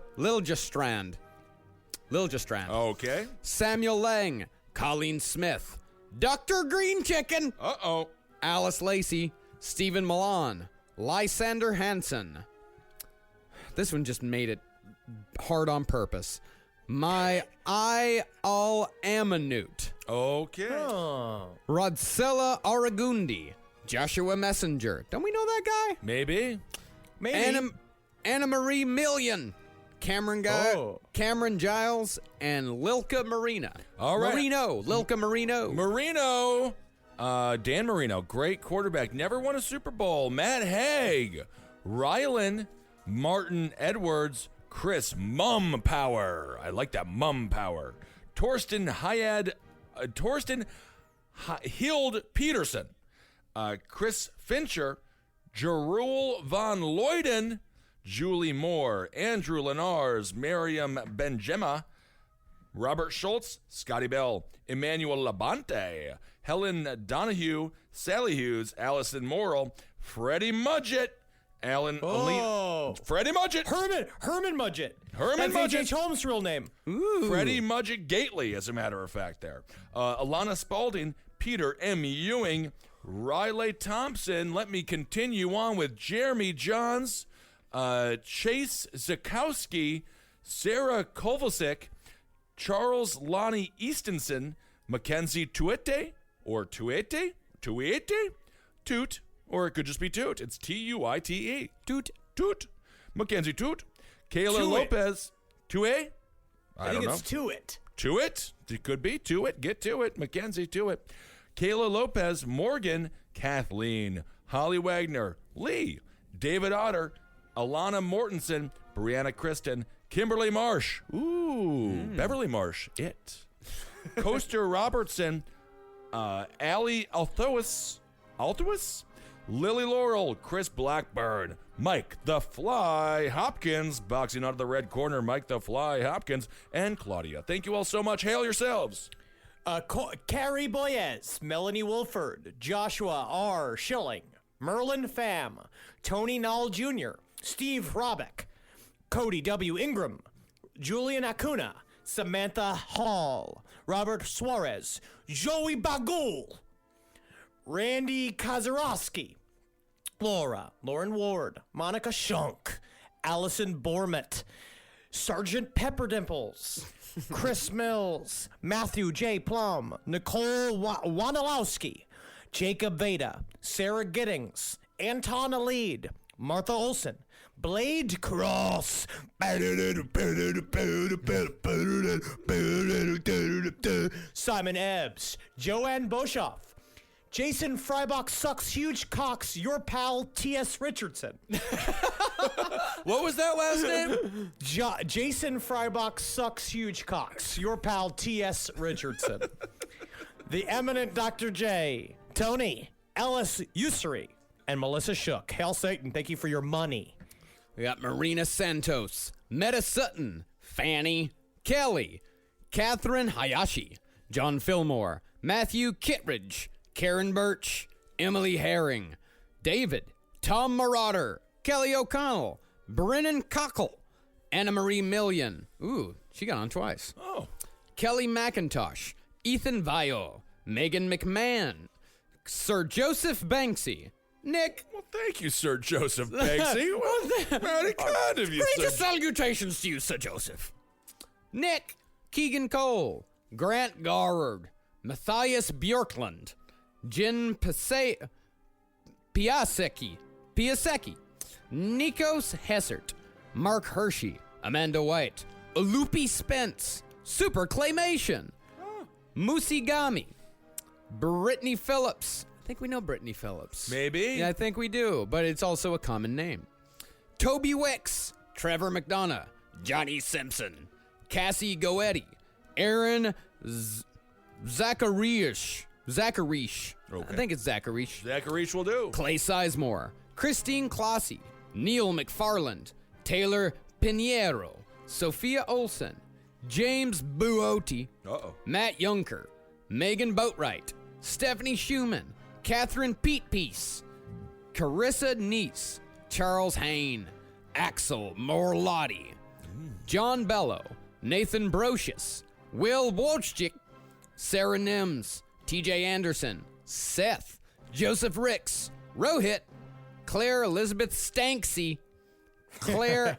Okay. Samuel Lang, Colleen Smith, Dr. Green Chicken, Uh-oh. Alice Lacey, Stephen Milan, Lysander Hansen. This one just made it hard on purpose. My I Al Amanute, Okay. Rodsella Aragundi, Joshua Messenger. Don't we know that guy? Maybe. Anna Marie Million, Cameron Giles, and Lilka Marina. All right. Lilka Marino. Marino. Dan Marino, great quarterback. Never won a Super Bowl. Matt Haig. Rylan. Martin Edwards. Chris Mum Power. I like that Mum Power. Torsten Hild Peterson. Chris Fincher. Jerul Von Luyden. Julie Moore. Andrew Lenars. Miriam Benjema. Robert Schultz. Scotty Bell. Emmanuel Labonte. Helen Donahue. Sally Hughes. Allison Morrill. Freddie Mudgett. Alan Freddie Mudgett. Herman Mudgett. Herman That's Mudgett. H.H. Holmes' real name. Freddie Mudgett Gately, as a matter of fact, there. Alana Spalding, Peter M. Ewing, Riley Thompson. Let me continue on with Jeremy Johns, Chase Zakowski, Sarah Kovalsik, Charles Lonnie Eastonson, Mackenzie Tuete, or Tuete, Toot, or it could just be Toot. It's Tuite. Toot. Mackenzie Toot. Kayla Tuit. Lopez. Tue? I don't know. It's to it. To it. It could be to it. Get to it. Mackenzie to it. Kayla Lopez. Morgan. Kathleen. Holly Wagner. Lee. David Otter. Alana Mortensen. Brianna Kristen. Kimberly Marsh. Ooh. Beverly Marsh. It. Coaster Robertson. Allie Althois. Lily Laurel. Chris Blackburn. Mike the Fly Hopkins. Boxing out of the red corner. Mike the Fly Hopkins. And Claudia. Thank you all so much. Hail yourselves. Carrie Boyez, Melanie Wolford, Joshua R. Schilling, Merlin Pham, Tony Knoll Jr., Steve Robick, Cody W. Ingram, Julian Acuna, Samantha Hall, Robert Suarez, Joey Bagul, Randy Kazarowski, Lauren Ward, Monica Shunk, Allison Bormett, Sergeant Pepperdimples, Chris Mills, Matthew J. Plum, Nicole Wanilowski, Jacob Veda, Sarah Giddings, Anton Alid, Martha Olson, Blade Cross, Simon Ebbs, Joanne Boshoff, Jason Freibach sucks huge cocks, your pal T.S. Richardson. What was that last name? Jason Freibach sucks huge cocks, your pal T.S. Richardson. The eminent Dr. J, Tony, Ellis Ussery, and Melissa Shook. Hail Satan, thank you for your money. We got Marina Santos, Meta Sutton, Fanny, Kelly, Catherine Hayashi, John Fillmore, Matthew Kittredge, Karen Birch, Emily Herring, David, Tom Marauder, Kelly O'Connell, Brennan Cockle, Anna Marie Million. Ooh, she got on twice. Oh. Kelly McIntosh, Ethan Vio, Megan McMahon, Sir Joseph Banksy, Nick. Well, thank you, Sir Joseph Banksy. Well, very kind of you, Greatest sir. salutations to you, Sir Joseph. Nick. Keegan Cole. Grant Garrard. Matthias Bjorklund. Jen Piasecki. Nikos Hessert. Mark Hershey. Amanda White. Ulupi Spence. Super Claymation. Musigami. Brittany Phillips. I think we know Brittany Phillips. Maybe. Yeah, I think we do, but it's also a common name. Toby Wicks. Trevor McDonough. Johnny Simpson. Cassie Goetti. Aaron Zacharish. Okay. I think it's Zacharish. Zacharish will do. Clay Sizemore. Christine Klossy. Neil McFarland. Taylor Pinheiro. Sophia Olsen. James Buoti. Uh-oh. Matt Junker. Megan Boatwright. Stephanie Schumann. Catherine Peatpiece. Carissa Neese. Charles Hain. Axel Morlotti. John Bello. Nathan Brocious. Will Wojcik. Sarah Nims. TJ Anderson. Seth. Joseph Ricks. Rohit. Claire Elizabeth Stanksy. Claire.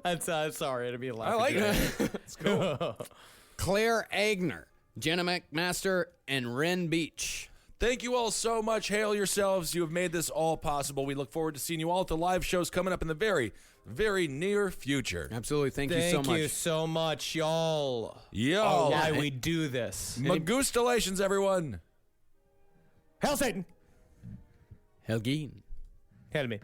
I'm sorry to be laughing. I like it. It's cool. Claire Agner. Jenna McMaster. And Ren Beach. Thank you all so much. Hail yourselves. You have made this all possible. We look forward to seeing you all at the live shows coming up in the very, very near future. Absolutely. Thank you so much. Thank you so much, y'all. Yo. Why we do this. Magustalations, everyone. Hail Satan. Helgeen. Hail me.